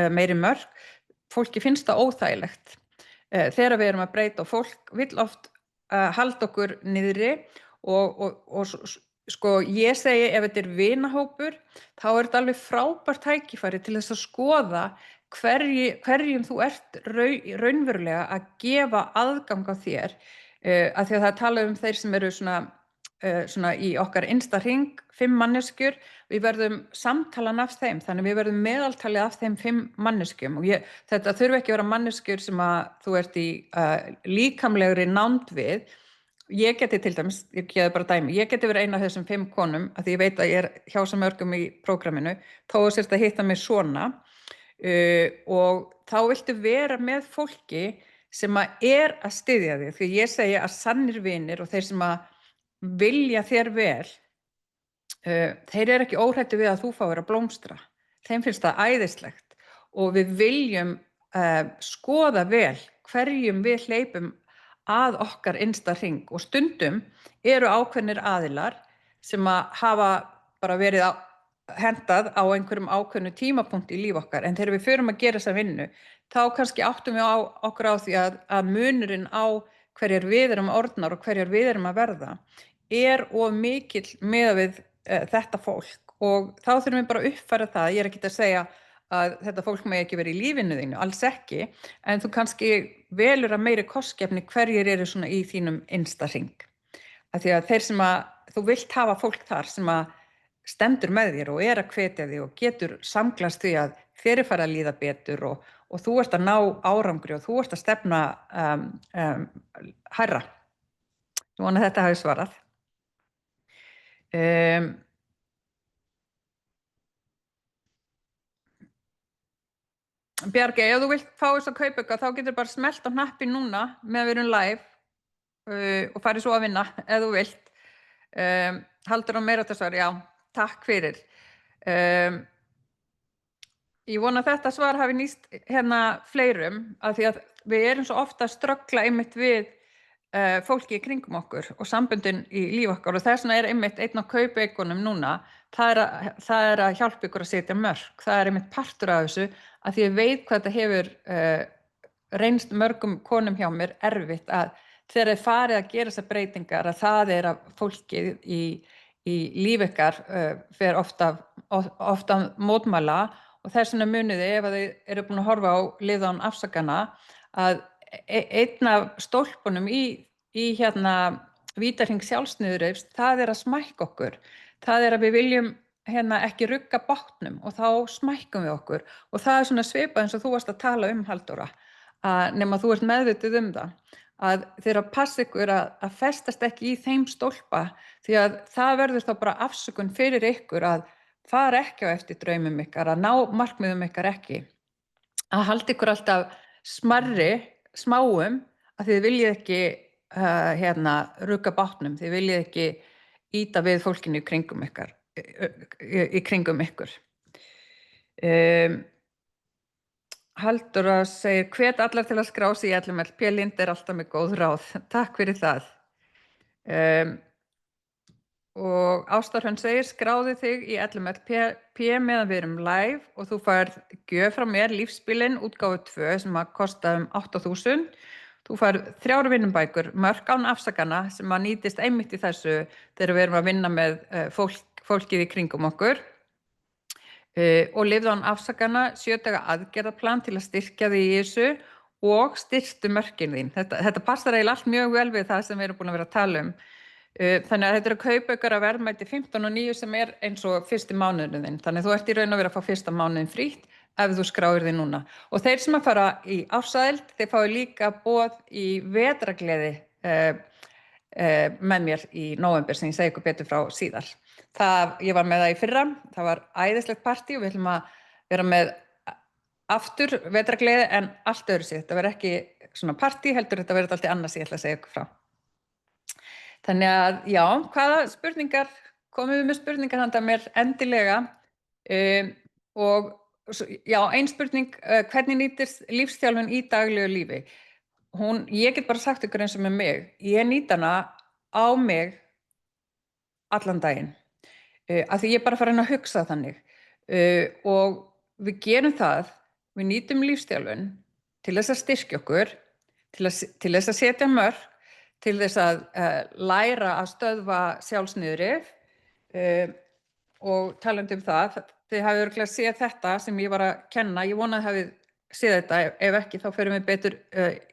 meiri mörk, fólki finnst það óþægilegt þegar við erum að breyta, og fólk vill oft halda okkur niðri, og ég segi, ef þetta vinahópur, þá þetta alveg frábært tækifæri til þess að skoða hverjum þú ert raunverulega að gefa aðgang á þér, af því að það tala þeir sem eru svona í okkar innsta hring, 5 manneskjur, við verðum samtalan af þeim, þannig við verðum meðaltalið af þeim 5 manneskjum, og þetta þurfi ekki að vera manneskjur sem að þú ert í líkamlegri nánd við. Ég geti til dæmis, ég geði bara dæmi, ég geti verið eina af þessum 5 konum, af því ég veit að ég hjá svo mörgum í prógramminu, þó sérst að hitta mig svona, og þá viltu vera með fólki sem að styðja þig, því ég segi að sannir vinir og þeir sem að vilja þér vel, þeir ekki óhræddir við að þú fáir að blómstra, þeim finnst það æðislegt, og við viljum skoða vel hverjum við hleypum að okkar innsta hring, og stundum eru ákveðnir aðilar sem að hafa bara verið hendað á einhverjum ákveðnu tímapunkti í líf okkar, en þegar við förum að gera þessa vinnu, þá kannski áttum við okkur á því að munurinn á hverjar við erum orðnar og hverjar við erum að verða of mikill miðað við þetta fólk og þá þurfum við bara að uppfæra það. Ég er ekki að segja að þetta fólk megi ekki vera í lífinu þínu, alls ekki, en þú kannski velur að meiri kostgæfni hverjir eru svona í þínum innsta hring. Af því að þeir sem að þú vilt hafa fólk þar sem að stendur með þér og er að hvetja þig og getur samglast því að þér er farið að líða betur og þú ert að ná árangri og þú ert að stefna hærra. Ég vona að þetta hafi svarað. Bjargi, ef þú vilt fá þess að kaupa eitthvað þá getur bara smellt á hnappinn núna meðan við erum live og farið svo að vinna ef þú vilt. Haldur á meira þessar, já, takk fyrir. Ég vona að þetta svar hafi nýst hérna fleirum af því að við erum svo ofta að ströggla einmitt við fólki í kringum okkur og samböndin í líf okkar og þess vegna er einmitt einn af kaupaukunum núna, það er að hjálpa ykkur að setja mörk. Það er einmitt partur af þessu að því ég veit hvað þetta hefur reynst mörgum konum hjá mér erfitt að þegar þið farið að gera þessar breytingar að það er að fólkið í líf ykkar fer ofta mótmæla og þess vegna muniði ef að þið eru búin að horfa á liðan afsakana að einn af stólpunum í hérna vítahring sjálfsniðurrifs, það er að smækka okkur. Það er að við viljum hérna ekki rugga bátnum og þá smækkum við okkur og það er svona svipað eins og þú varst að tala Halldóra, nema þú ert meðvituð það, að þeir að passa ykkur að festast ekki í þeim stólpa því að það verður þá bara afsökun fyrir ykkur að fara ekki á eftir draumum ykkar, að ná markmiðum ykkar ekki, að halda ykkur alltaf smáum að þið viljið ekki rugga bátnum, þið viljið ekki ýta við fólkinu í kringum ykkur. Halldóra segir hvet allar til að skrá sig í LMLP, Lind er alltaf með góð ráð. Takk fyrir það. Og Ásta Hrönn segir skráðu þig í LMLP meðan við erum live og þú færð gjöf frá mér lífsbílinn útgáfu 2 sem að kosta 8.000. Þú færð 3 vinnumbækur, mörk án afsakana sem að nýtist einmitt í þessu þegar við erum að vinna með fólkið í kringum okkur. Og lifðu án afsakana 7 daga aðgerðaplan til að styrkja þig í þessu og styrktu mörkin þín. Þetta passar eiginlega allt mjög vel við það sem við erum búin að vera að tala Þannig að þetta eru kaupaukar að verðmæti 15.9 sem er eins og fyrsti mánuðurinn þinn. Þannig að þú ert í raun og veru að fá fyrsta mánuðin frítt ef þú skráir þig núna. Og þeir sem að fara í ársæld, þeir fái líka boð í vetrargleði með mér í nóvember sem ég segi ykkur betur frá síðar. Ég var með það í fyrra, það var æðislegt partí og við ætlum að vera með aftur vetrargleði en allt öðru sér. Þetta verður ekki svona partí, heldur þetta verður allt annars ég ætla að segja ykkur frá. Þannig að já, hvaða spurningar, komum við með spurningar handa mér endilega og já, ein spurning, hvernig nýtist lífsþjálfun í daglegu lífi? Ég get bara sagt ykkur eins og með mig, ég nýt hana á mig allan daginn, af því ég bara farin að hugsa þannig og við gerum það, við nýtum lífsþjálfun til þess að styrkja okkur, til þess að setja mörk, til þess að læra að stöðva sjálfsniðurrif og talandi það, þið hafið örugglega séð þetta sem ég var að kenna, ég vona að þið hafið séð þetta, ef ekki þá förum við betur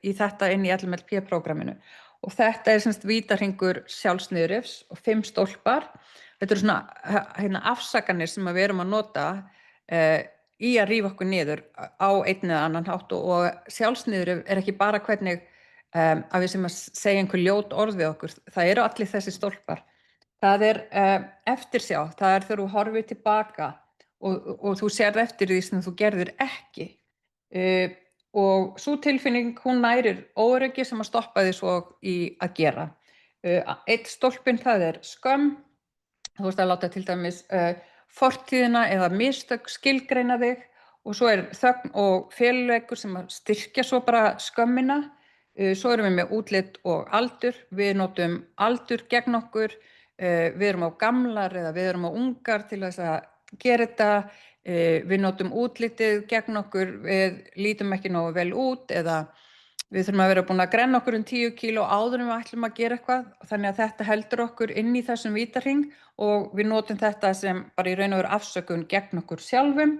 í þetta inn í LMLP-prógramminu. Og þetta er semst vítahringur sjálfsniðurrifs og 5 stólpar. Þetta eru svona afsakanir sem við erum að nota í að rífa okkur niður á einn eða annan hátt og sjálfsniðurrif er ekki bara hvernig að við sem að segja einhver ljót orð við okkur, það eru allir þessi stólpar. Það er eftirsjá, það er þegar þú horfir tilbaka og þú sérð eftir því sem þú gerðir ekki. Og sú tilfinning, hún nærir óöryggi sem að stoppa því svo í að gera. Einn stólpinn, það er skömm, þú veist að láta til dæmis fortíðina eða mistök skilgreina þig og svo er þögn og feluleikur sem að styrkja svo bara skömmina. Svo erum við með útlit og aldur, við notum aldur gegn okkur, við erum á gamlar eða við erum á ungar til þess að gera þetta, við notum útlitið gegn okkur, við lítum ekki nógu vel út eða Við þurfum að vera búin að grenna okkur 10 kíló áður en við ætlum að gera eitthvað, þannig að þetta heldur okkur inn í þessum vítahring og við notum þetta sem bara í raun og veru afsökun gegn okkur sjálfum.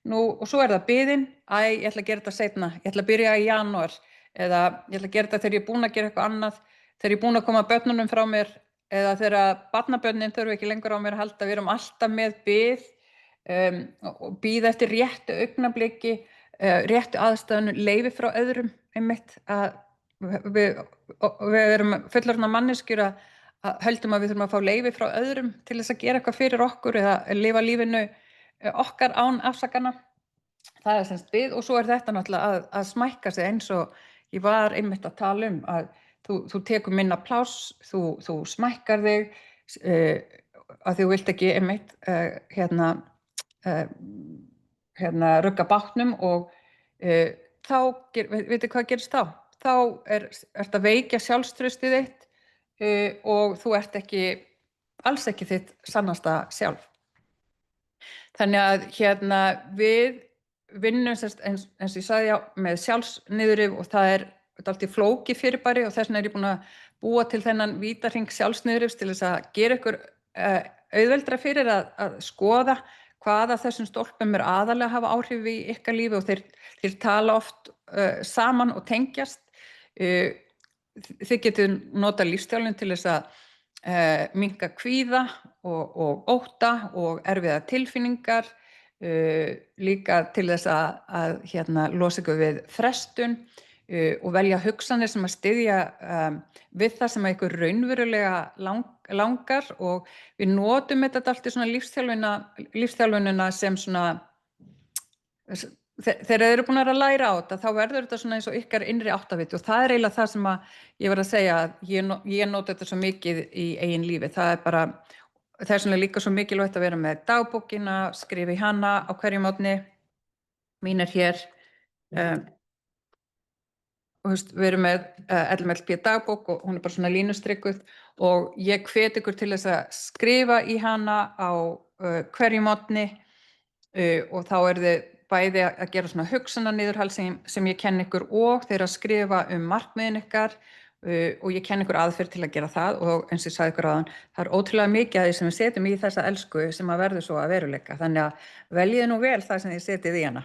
Og svo það biðin, ég ætla að gera þetta seinna, ég ætla að byrja í janúar eða ég ætla að gera þetta þegar ég er búin að gera eitthvað annað, þegar ég er búin að koma börnunum frá mér eða þegar barnabörnin þurfa ekki lengur á mér að halda. Við erum alltaf með bið og bíða eftir réttu augnabliki, réttu aðstæðunum, leyfi frá öðrum einmitt að við erum fullorðna manneskjur að höldum að við þurfum að fá leyfi frá öðrum til þess að gera eitthvað fyrir okkur eða lifa lífinu okkar án afsakana. Það semst bið og svo þetta náttúrulega að smækka sig eins og ég var einmitt að tala að þú tekur minna pláss, þú smækkar þig að þú vilt ekki einmitt rugga bátnum og þá, veitir hvað gerist þá? Þá ert að veikja sjálfstraustið þitt og þú ert alls ekki þitt sannasta sjálf. Þannig að við vinnum eins og ég sagði með sjálfsniðurrif og það dálítið flókið fyrirbæri og þess vegna ég búin að búa til þennan vítahring sjálfsniðurrifs til þess að gera ykkur auðveldra fyrir að skoða hvaða þessum stólpum aðalega hafa áhrif í ykkar lífi og þeir tala oft saman og tengjast. Þið getur notað lífsþjálfun til þess að minnka kvíða og ótta og erfiða tilfinningar, líka til þess að losa ykkur við frestun og velja hugsanir sem að styðja við það sem ykkur raunverulega langar og við notum þetta alltaf svona lífsþjálfunina sem svona þegar þeir eru búin að læra á þetta þá verður þetta svona eins og ykkar innri áttaviti og það eiginlega það sem að ég var að segja að ég nota þetta svo mikið í eigin lífi. Það svona líka svo mikilvægt að vera með dagbókina, skrifa í hana á hverju morgni. Mín hér og við erum með LMLP dagbók og hún bara svona línustrikuð og ég hvet ykkur til þess að skrifa í hana á hverju morgni og þá þið bæði að gera svona hugsananiðurhald sem ég kenni ykkur og þeir að skrifa markmiðin ykkar og ég kenni ykkur aðferð til að gera það og eins og ég sagði ykkur áðan, það ótrúlega mikið af því sem við setjum í þessa elsku sem að verður svo að veruleika. Þannig að veljið nú vel það sem þið setjið í hana.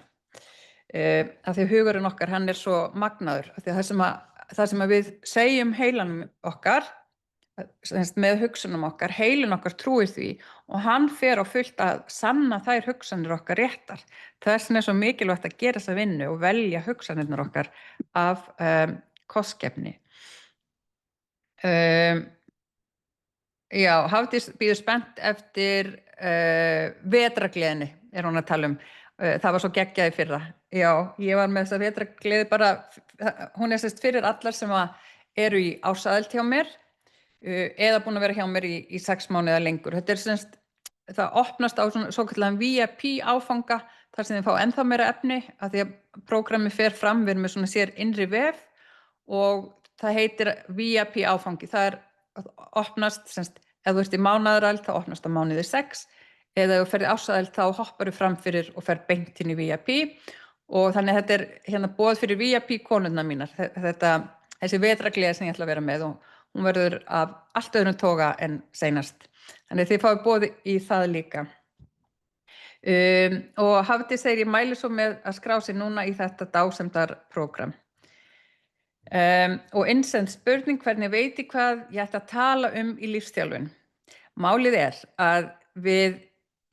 Af því hugurinn okkar, hann svo magnaður. Af því það sem að við segjum heilanum okkar, með hugsunum okkar, heilin okkar trúir því og hann fer á fullt að sanna þær hugsanir okkar réttar. Þess vegna svo mikilvægt að gera þessa vinnu og velja hugsanirnar okkar af kostgæfni. Já, Hafdís bíður spennt eftir vetrargleðinni, hún að tala það var svo geggjaði fyrra. Já, ég var með þessa vetrargleði bara, hún sérst fyrir allar sem eru í ársaðild hjá mér eða búin að vera hjá mér í 6 mánuði eða lengur. Þetta semst, það opnast á svo kallan VIP áfanga þar sem þið fá ennþá meira efni að því að prógrammi fer fram, við erum með svona sér innri vef og það heitir VIP áfangi. Það opnast, semst, ef þú ert í mánaðaræld þá opnast á mánuði 6 eða ef þú ferð í ársaðild þá hoppar þú fram fyrir og fer beint inn í VIP og þannig að þetta boð fyrir VIP konurnar mínar. Þessi vetrargleði sem ég ætla að vera með og hún verður af allt öðrum toga en seinast. Þannig að þið fáið boð í það líka. Og Hafdís segir ég mæli svo með að skrá sig núna í þetta dásemdarprógram. Og innsend spurning hvernig veit ég hvað ég ætti að tala í lífsþjálfun. Málið að við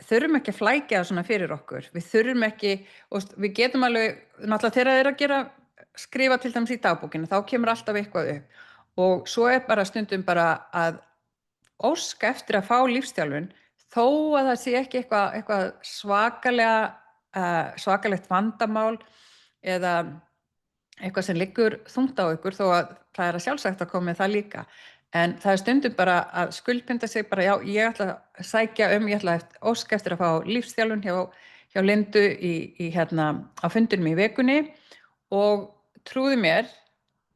þurfum ekki að flækja það svona fyrir okkur. Við þurfum ekki, og við getum alveg, náttúrulega þegar skrifa til dæmis í dagbókinu, þá kemur alltaf eitthvað upp. Og svo bara stundum bara að óska eftir að fá lífsþjálfun, þó að það sé ekki eitthvað svakalegt vandamál eða eitthvað sem liggur þungt á ykkur, þó að það að sjálfsagt að koma með það líka. En það stundum bara að skuldbinda sig bara, já, ég ætla að sækja ég ætla að óska eftir að fá lífsþjálfun hjá Lindu á fundinum í vikunni og trúðu mér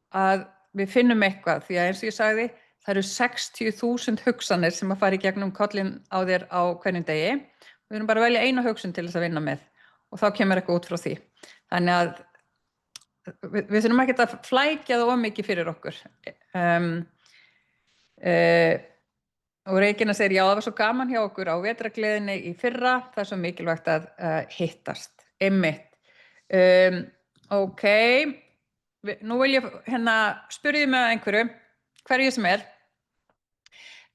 að við finnum eitthvað, því að eins og ég sagði, það eru 60.000 hugsanir sem að fara í gegnum kollinn á þér á hverjum degi. Við erum bara að velja eina hugsun til þess að vinna með og þá kemur eitthvað út frá því. Þannig að við þurfum ekki að flækja það of mikið fyrir okkur. Og Regína segir, já, það var svo gaman hjá okkur á vetrargleðinni í fyrra, það er svo mikilvægt að hittast. Einmitt. Ok, nú vil ég spyrja mig að einhverju, hverju sem er.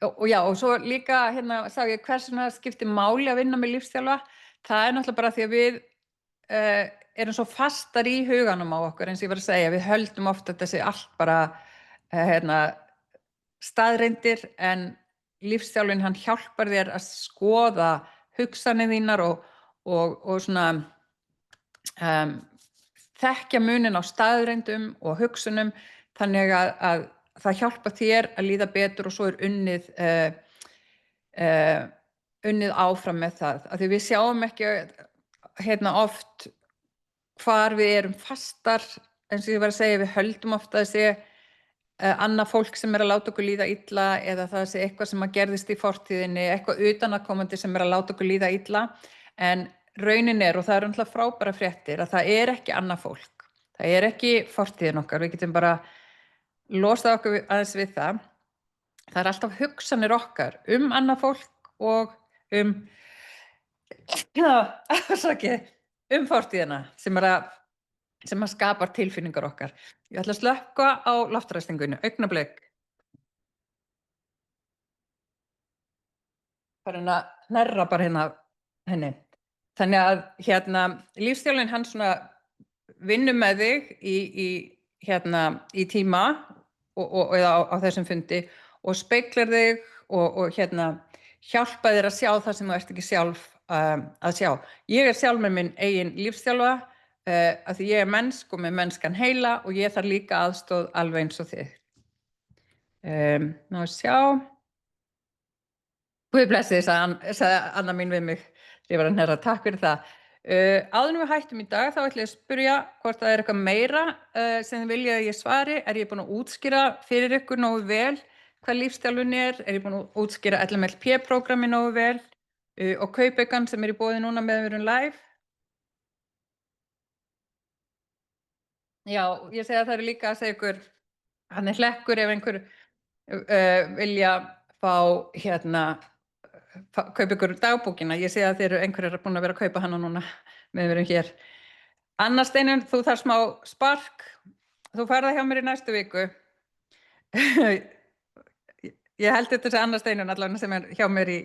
Og já, og svo líka sagði ég hversuna skiptir máli að vinna með lífsþjálfa. Það er náttúrulega bara því að við erum svo fastar í huganum á okkur, eins og ég var að segja, við höldum oft að þetta sé allt bara staðreyndir, en lífsþjálfinn hann hjálpar þér að skoða hugsanir þínar og svona þekkja munin á staðreyndum og hugsunum, þannig að það hjálpar þér að líða betur og svo er unnið áfram með það. Af því við sjáum ekki oft hvar við erum fastar, eins og ég var að segja, við höldum ofta að sé annað fólk sem er að láta okkur líða illa, eða það sé eitthvað sem að gerðist í fortíðinni, eitthvað utanaðkomandi sem er að láta okkur líða illa, en raunin er, og það eru náttúrulega frábæra fréttir, að það er ekki annað fólk, það er ekki fortíðin okkar, við getum bara losað okkur aðeins við það. Það er alltaf hugsanir okkar annað fólk og fortíðina sem að skapar tilfinningar okkar. Ég ætla að slökkva á loftræstingunni, augnablik. Bara að hnerra bara henni. Þannig að lífsþjálfinn hann svona vinnur með þig í tíma eða á þessum fundi og speglar þig og hjálpa þér að sjá það sem þú ert ekki sjálf að sjá. Ég er sjálf með minn eigin lífsþjálfa af því ég er mennsk og með mennskan heila og ég þarf líka aðstoð alveg eins og þið. Ná að sjá. Guð blessi, sagði Anna mín við mig. Ég var að hnerra, takk fyrir það. Áður en við hættum í dag þá ætla ég að spyrja hvort það er eitthvað meira sem þið vilja að ég svari. Er ég búin að útskýra fyrir ykkur nógu vel hvað lífsþjálfun er? Er ég búin að útskýra LMLP-prógrammi nógu vel? Og kaupaukann sem er í boði núna með við erum live? Já, ég segi að það er líka að segja ykkur, hann er hlekkur ef einhver vilja fá kaupa ykkur dagbókina. Ég sé að þeir eru einhverjir búin að vera að kaupa hana núna með við erum hér. Anna Steinun, þú þarf smá spark. Þú færð það hjá mér í næstu viku. Ég held þetta sé Anna Steinun allavega sem er hjá mér í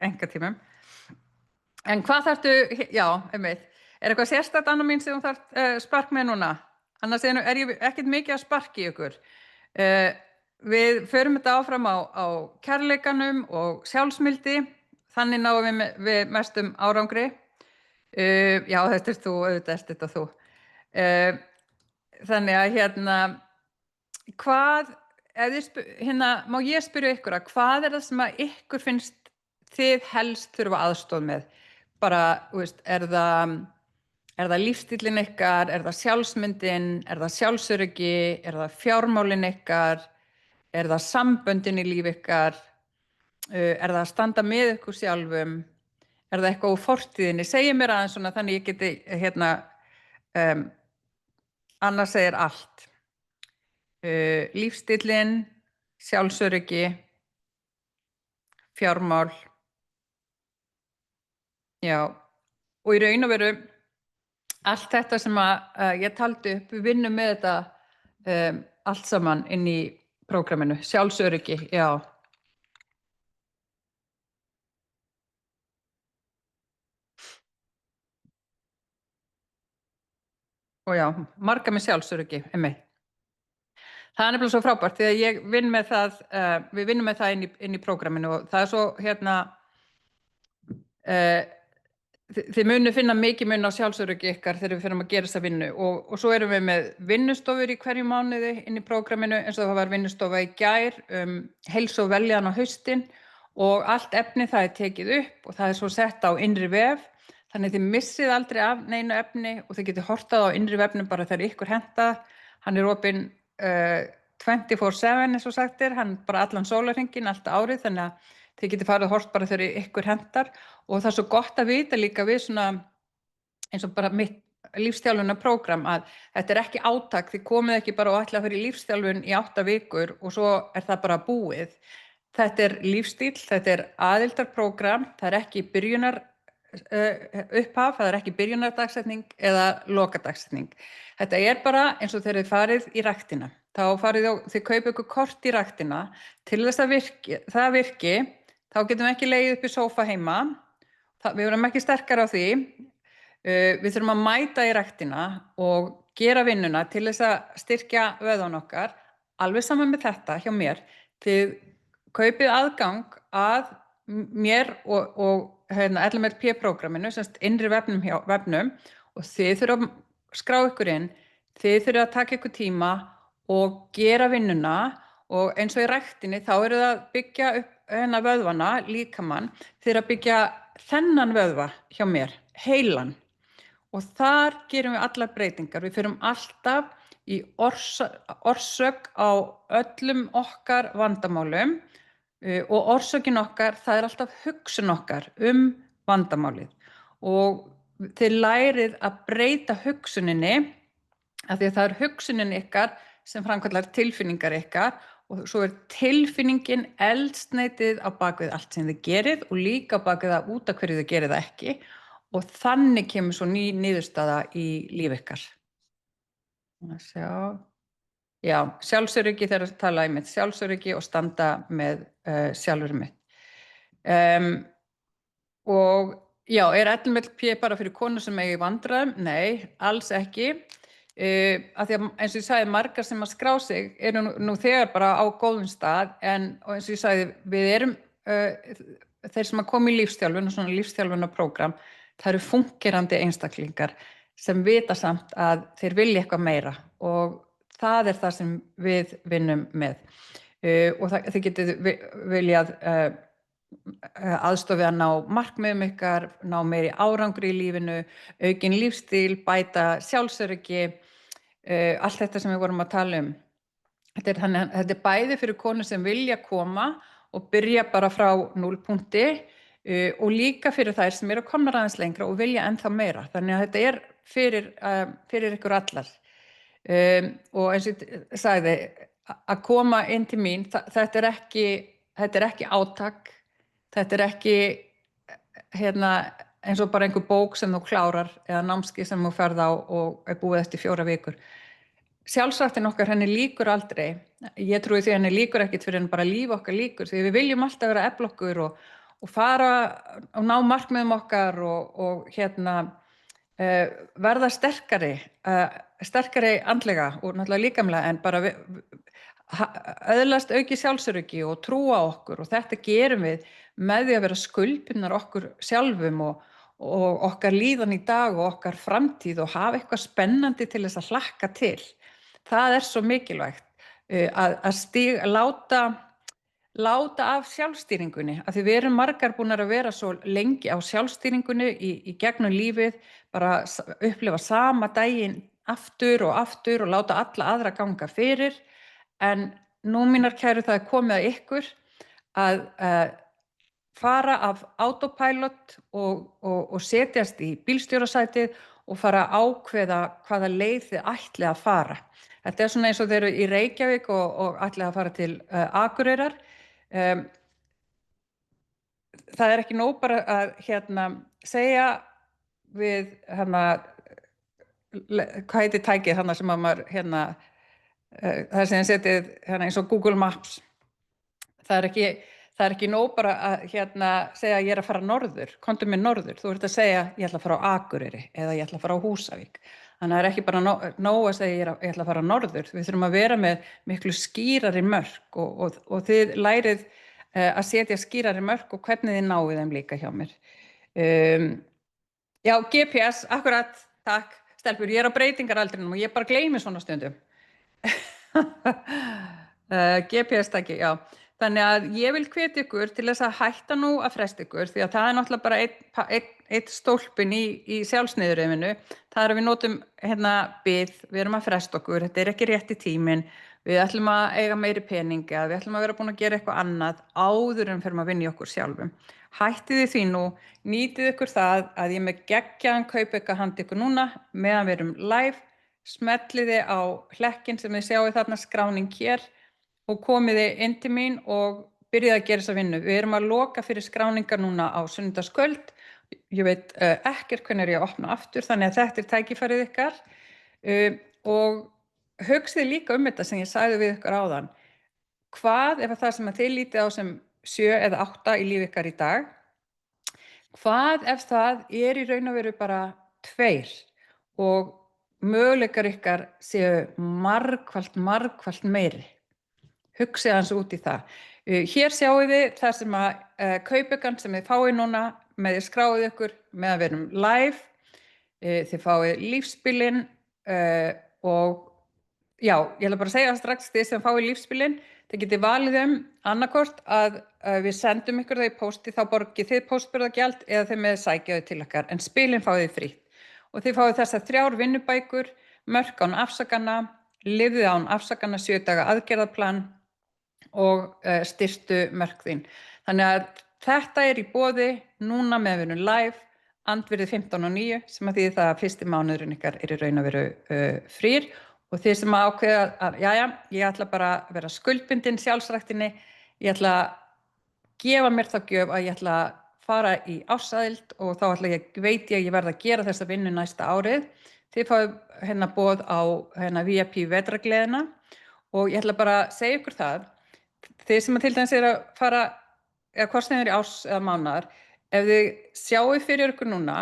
engatímum. En hvað þarftu, já, einmitt. Er eitthvað sérstakt, Anna mín, sem þú þarft spark með núna? Annars er ég ekkert mikið að sparki ykkur. Við förum þetta áfram á kærleikanum og sjálfsmildi, þannig náum við mestum árangri. Já, þetta er þú, auðvitað er þetta þú. Þannig að má ég spyrja ykkur að hvað er það sem að ykkur finnst þið helst þurfa aðstoð með? Bara, er það lífstíllinn ykkar, er það sjálfsmyndin, er það sjálfsöryggi, er það fjármálin ykkar? Er það samböndin í líf ykkar? Er það að standa með ykkur sjálfum? Er það eitthvað úr fortíðinni? Segið mér aðeins svona þannig ég geti Anna segir allt. Lífstíllinn, sjálfsöryggi, fjármál. Já, og í raun og veru allt þetta sem að ég taldi upp, við vinnum með þetta allt saman inn í prógramminu, sjálfsöryggi, já. Og já, marga með sjálfsöryggi, einmitt. Það er nefnilega svo frábært því að ég vinn með það, við vinnum með það inn í prógramminu og það er svo þið munu finna mikið mun á sjálfsöryggi ykkar þegar við fyrir að gera þessa vinnu og svo erum við með vinnustofur í hverju mánuði inn í prógramminu eins og það var vinnustofa í gær heilsu og veljan á haustin og allt efni það er tekið upp og það er svo sett á innri vef þannig þið missið aldrei af neinu efni og þið getið hortað á innri vefnum bara þegar ykkur henta. Hann er opinn 24/7 eins og sagt er, hann bara allan sólarhringinn allt árið þannig að þið getið farið að hort bara þegar ykkur hentar og það er svo gott að vita líka við svona eins og bara lífsþjálfunarprógram að þetta ekki átak, þið komið ekki bara og ætla að fara í lífsþjálfun í 8 vikur og svo það bara búið. Þetta lífstíl, þetta aðildarprógram, það ekki byrjunar upphaf, það ekki byrjunardagsetning eða lokadagsetning. Þetta bara eins og þegar þið farið í ræktina. Þá þið kaupið ykkur kort í ræktina til þess að það virki, þá getum við ekki legið upp í sófa heima. Við verðum ekki sterkar á því. Við þurfum að mæta í ræktina og gera vinnuna til þess að styrkja vöðvan okkar. Alveg saman með þetta hjá mér. Þið kaupið aðgang að mér og LMRP-prógraminu, semst innri vefnum og þið þurfum að skrá ykkur inn, þið þurfum að taka ykkur tíma og gera vinnuna og eins og í ræktinni þá það að byggja upp vöðvana, líkamann, þið að byggja þennan vöðva hjá mér, heilan og þar gerum við allar breytingar, við förum alltaf í orsök á öllum okkar vandamálum og orsökin okkar, það alltaf hugsun okkar vandamálið og þið lærið að breyta hugsuninni af því að það hugsunin ykkar sem framkallar tilfinningar ykkar og svo tilfinningin eldsneytið á bakvið allt sem þið gerið og líka á bakvið það út af hverju þið gerið það ekki og þannig kemur svo ný niðurstaða í líf ykkar. Já, sjálfsöryggi þegar að tala mitt sjálfsöryggi og standa með sjálfur mitt. Og já, LMLP bara fyrir konur sem eiga í vandræðum? Nei, alls ekki. Af því að eins og ég sagði, margar sem að skrá sig eru nú þegar bara á góðum stað en eins og ég sagði, við þeir sem að koma í lífsþjálfun og svona lífsþjálfunarprógram, það eru fungerandi einstaklingar sem vita samt að þeir vilja eitthvað meira og það það sem við vinnum með og þið getið viljað aðstoð við að ná markmiðum ykkar, ná meiri árangri í lífinu, aukin lífstíl, bæta sjálfsöryggi, allt þetta sem við vorum að tala um. Þetta bæði fyrir konur sem vilja koma og byrja bara frá núllpunkti og líka fyrir þær sem eru komnar aðeins lengra og vilja ennþá meira. Þannig að þetta fyrir ykkur allar. Og eins og ég sagði að koma inn til mín, þetta ekki átak, þetta ekki eins og bara einhver bók sem þú klárar eða námskeið sem þú ferð á og búið eftir 4 vikur. Sjálfsræktin okkar henni líkur aldrei, ég trúi því henni líkur ekkert fyrir en bara líf okkar líkur því við viljum alltaf vera að efla okkur og fara og ná markmiðum okkar og verða sterkari andlega og náttúrulega líkamlega en bara öðlast auki sjálfsöryggi og trúa okkur og þetta gerum við með því að vera skuldbundnar okkur sjálfum og okkar líðan í dag og okkar framtíð og hafa eitthvað spennandi til þess að hlakka til. Það svo mikilvægt að láta af sjálfstýringunni af því við erum margar búnar að vera svo lengi á sjálfstýringunni í gegnum lífið, bara upplifa sama daginn aftur og láta alla aðra ganga fyrir en nú mínar kæru það komið að ykkur að fara af autopilot og setjast í bílstjórasætið og fara að ákveða hvaða leið þið ætlið að fara. Þetta svona eins og þeir eru í Reykjavík og ætlið að fara til Akureyrar. Það ekki nóg bara að segja við hvað heitir tækið sem að maður það sem setið eins og Google Maps. Það ekki nóg bara að segja ég að fara norður, komdu með norður. Þú ert að segja ég ætla að fara á Akureyri eða ég ætla að fara á Húsavík. Þannig að ekki bara nóg að segja ég ætla að fara norður. Við þurfum að vera með miklu skýrari mörk og þið lærið að setja skýrari mörk og hvernig þið náið þeim líka hjá mér. Já, GPS, akkurat, takk. Stelpur, ég á breytingaraldrinum og ég bara gleymi svona stundum. GPS-tæki, já. Þannig að ég vil hvetja ykkur til þess að hætta nú að fresta ykkur því að það náttúrulega bara einn stólpinn í sjálfsniðurrifinu. Það að við notum bið, við erum að fresta okkur, þetta ekki rétti tíminn, við ætlum að eiga meiri pening eða við ætlum að vera búin að gera eitthvað annað áður en fyrir að vinna í okkur sjálfum. Hættið því nú, nýtið ykkur það að ég með geggjaðan kaupauka handa ykkur núna meðan við erum live, smelliði á hlekkin sem þið sjáið þarna skráning hér og komiði inn til mín og byrjiði að gera þessa vinnu. Við erum að loka fyrir skráningar núna á sunnudagskvöld. Ég veit ekkert hvernig ég að opna aftur, þannig að þetta tækifærið ykkar og hugsið líka þetta sem ég sagði við ykkur áðan. Hvað ef það sem að þið lítið á sem 7 eða 8 í lífi ykkar í dag, hvað ef það í raun og veru bara 2 og möguleikar ykkar séu margfalt meiri? Hugsið hans út í það. Hér sjáum við það sem að kaupaukan sem þið fáið núna með þið skráið ykkur meðan við erum live, þið fáið lífsspilin og já, ég ætla bara að segja strax þið sem fáið lífsspilin, þið getið valið annarkort að við sendum ykkur það í pósti, þá borgið þið póstburðargjald eða þið með sækja þau til okkar, en spilin fáið þið frítt. Og þið fáið þessar 3 vinnubækur, mörk án afsakana, lifið án afsakana, 7 daga aðgerðaplan og styrstu mörk þín. Þannig að þetta í boði núna með við erum live, andvirðið 15.09 sem að því það að fyrsti mánuðurinn ykkar í raun að veru frýr og þið sem ákveða að ég ætla bara að vera skuldbundin sjálfsræktinni, ég ætla að gefa mér þá gjöf að ég ætla að fara í ársaðild og þá veit ég að ég verð að gera þessa vinnu næsta árið. Þið fáið boð á VIP vetrargleðina og ég ætla bara að segja ykkur það, þið sem til dæmis að fara eða hvort sem í árs eða mánaðar, ef þið sjáu fyrir ykkur núna,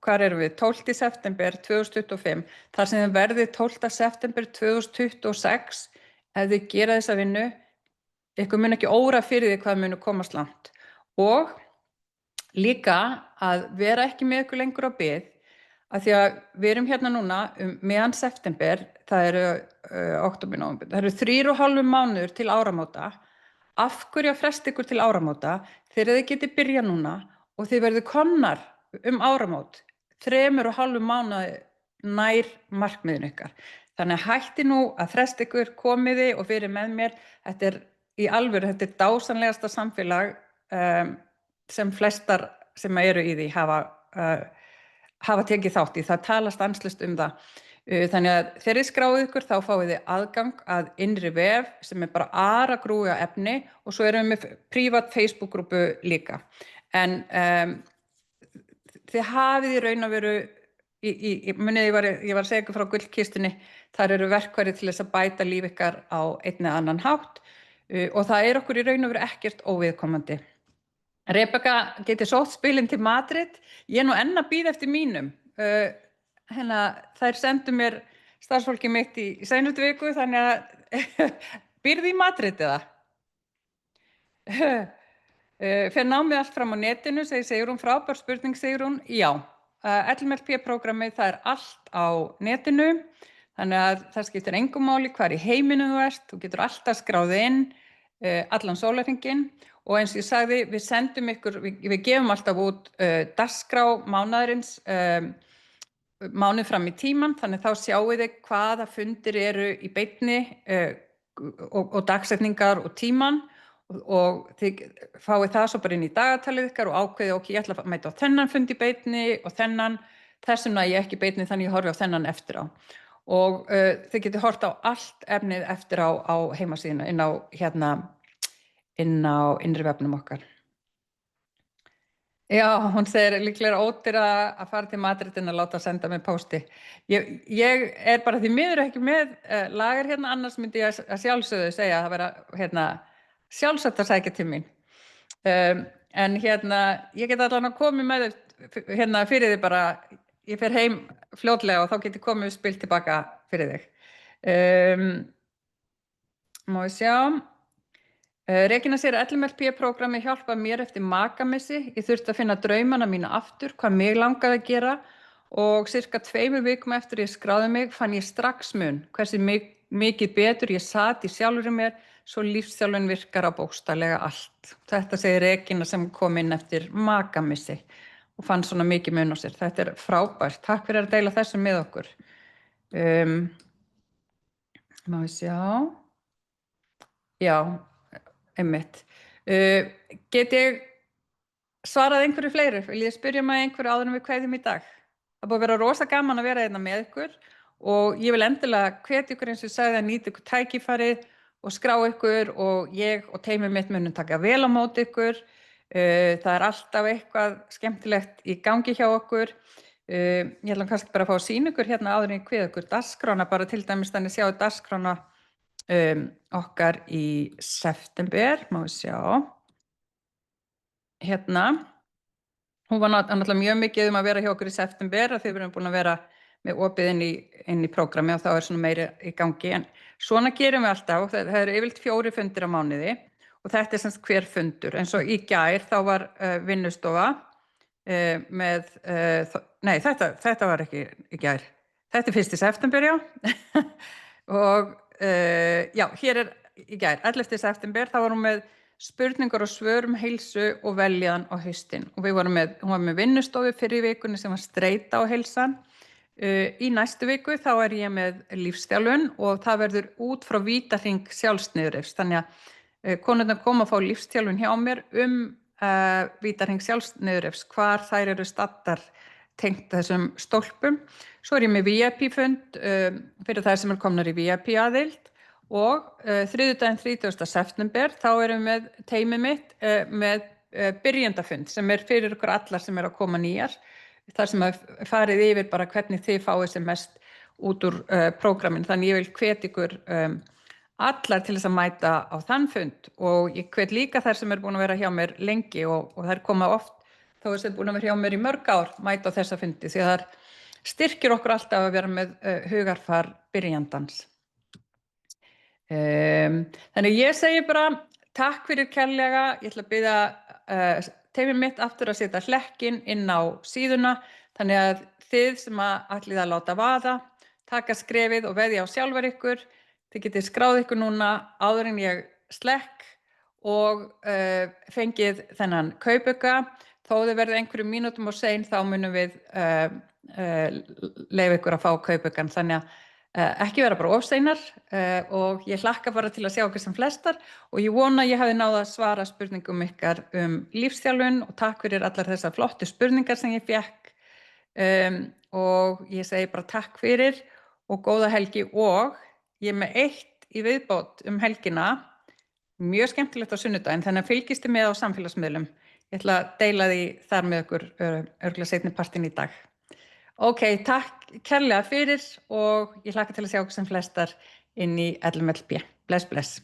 hvar erum við, 12. september 2025, þar sem þið verðið 12. september 2026, ef þið gera þessa vinnu, ykkur mun ekki óra fyrir því hvað munu komast langt. Og líka að vera ekki með ykkur lengur á bið, af því að við erum hérna núna meðan september, það eru október, nóvember, það eru 3,5 mánuður til áramóta. Af hverju að fresta ykkur til áramóta þegar þið getið byrja núna og þið verðið komnar áramót 3,5 mánuði nær markmiðinu ykkar. Þannig að hætti nú að fresta ykkur, komiði og verið með mér. Þetta í alvöru, þetta dásamlegasta samfélag sem flestar sem eru í því hafa tekið þátt í. Það talast stanslaust það. Þannig að þegar þið skráið ykkur þá fáið þið aðgang að innri vef sem bara aragrúi á efni og svo erum við með prívat Facebook-grúpu líka. En þið hafið í raun og veru, munið ég var að segja ykkur frá gullkistunni, þar eru verkfæri til þess að bæta líf ykkar á einn eða annan hátt og það okkur í raun og veru ekkert óviðkomandi. Rebekka getið sótt spilin til Madrid, ég nú enn að bíða eftir mínum. Þær sendu mér starfsfólki mitt í seinustu viku, þannig að býrðu í Madrid eða? Fer námið allt fram á netinu, segir Sigrún, frábær spurning Sigrún, já. LMLP-prógrammið, það allt á netinu, þannig að það skiptir engu máli hvar í heiminum þú ert, þú getur alltaf skráð inn allan sólarhringinn og eins og ég sagði, við sendum ykkur, við gefum alltaf út dagskrá mánaðarins, mánuð fram í tíman, þannig þá sjáu þið hvaða fundir eru í beinni og dagsetningar og tíman og þið fáið það svo bara inn í dagatalið ykkar og ákveðið, ok, ég ætla að mæta á þennan fund í beinni og þessum ég ekki í beinni þannig ég horfi á þennan eftir á. Og þið getið hort á allt efnið eftir á heimasíðuna inn á innri vefnum okkar. Já, hún segir líklega ódýra að fara til Madrid en að láta senda með pósti. Ég bara því miður ekki með lager hérna, annars myndi ég að sjálfsögðu segja að það vera sjálfsagt að sækja til mín. En ég get allan að koma með fyrir þig bara, ég fer heim fljótlega og þá get ég komið spil tilbaka fyrir þig. Má ég sjá. Regína segir að LMLP-prógrammi hjálpa mér eftir makamissi. Ég þurfti að finna draumana mína aftur, hvað mig langaði að gera og cirka 2 vikum eftir ég skráði mig fann ég strax mun hversu mikið betur ég sat í sjálfri mér, svo lífsþjálfun virkar á bókstaflega allt. Þetta segir Regína sem kom inn eftir makamissi og fann svona mikið mun á sér. Þetta frábært. Takk fyrir að deila þessu með okkur. Má við sjá. Já, einmitt. Get ég svarað einhverju fleiru? Vil ég spyrja mig einhverju áður en við kveðjum í dag? Það búið að vera rosa gaman að vera hérna með ykkur og ég vil endilega hvetja ykkur eins og ég sagði að nýta ykkur tækifærið og skrá ykkur og ég og teymið mitt munum taka vel á móti ykkur. Það er alltaf eitthvað skemmtilegt í gangi hjá okkur. Ég ætla kannski bara að fá að sýna ykkur hérna áður en ég kveð ykkur dagskrána, bara til dæmis þannig sjáu dagskrána okkar í september, má við sjá. Hérna, hún var náttúrulega mjög mikið að vera hjá okkur í september og þið erum búin að vera með opið inn í prógrami og þá er svona meiri í gangi. En svona gerum við alltaf og það eru yfirleitt 4 fundir á mánuði og þetta er semst hver fundur. En svo í gær þá var vinnustofa með, nei þetta var ekki í gær. Þetta er 1. september, já. Og já, hér er í gær, 11. september, þá var hún með spurningar og svör heilsu og veljan á haustin. Og hún var með vinnustofu fyrir vikunni sem var streita á heilsan. Í næstu viku þá er ég með lífsþjálfun og það verður út frá vítahring sjálfsniðurrifs. Þannig að konurnar koma að fá lífsþjálfun hjá mér vítahring sjálfsniðurrifs, hvar þær eru staddar tengt þessum stólpum. Svo er ég með VIP-fund fyrir þær sem komnar í VIP-aðild og þriðjudaginn 30. september þá erum við með teymið mitt með byrjendafund sem er fyrir ykkur allar sem eru að koma nýjar. Þar sem að farið yfir bara hvernig þið fáið sem mest út úr prógraminu. Þannig ég vil hvetja ykkur allar til þess að mæta á þann fund og ég hvet líka þær sem eru búin að vera hjá mér lengi og þær koma oft þá er sem búin að vera hjá mér í mörg ár mæta á þessa fundi því að það styrkir okkur alltaf að vera með hugarfar byrjandans. Þannig ég segi bara takk fyrir kærlega, ég ætla að biðja teymið mitt aftur að setja hlekkin inn á síðuna þannig að þið sem ætlið að láta vaða, taka skrefið og veðja á sjálfar ykkur, þið getið skráð ykkur núna áður en ég slekk og fengið þennan kaupauka, þó þið verðið einhverjum mínútum og sein þá munum við leyfa ykkur að fá kaupaukan þannig að ekki vera bara of seinar og ég hlakka bara til að sjá okkur sem flestar og ég vona að ég hafi náð að svara spurningum ykkar lífsþjálfun og takk fyrir allar þessar flottu spurningar sem ég fékk og ég segi bara takk fyrir og góða helgi og ég er með eitt í viðbót helgina, mjög skemmtilegt á sunnudaginn þannig að fylgist þið með á samfélagsmiðlum. Ég ætla að deila því þar með ykkur örugglega seinni partinn í dag. Ok, takk kærlega fyrir og ég hlakka til að sjá okkur sem flestar inn í LMLB. Bless, bless.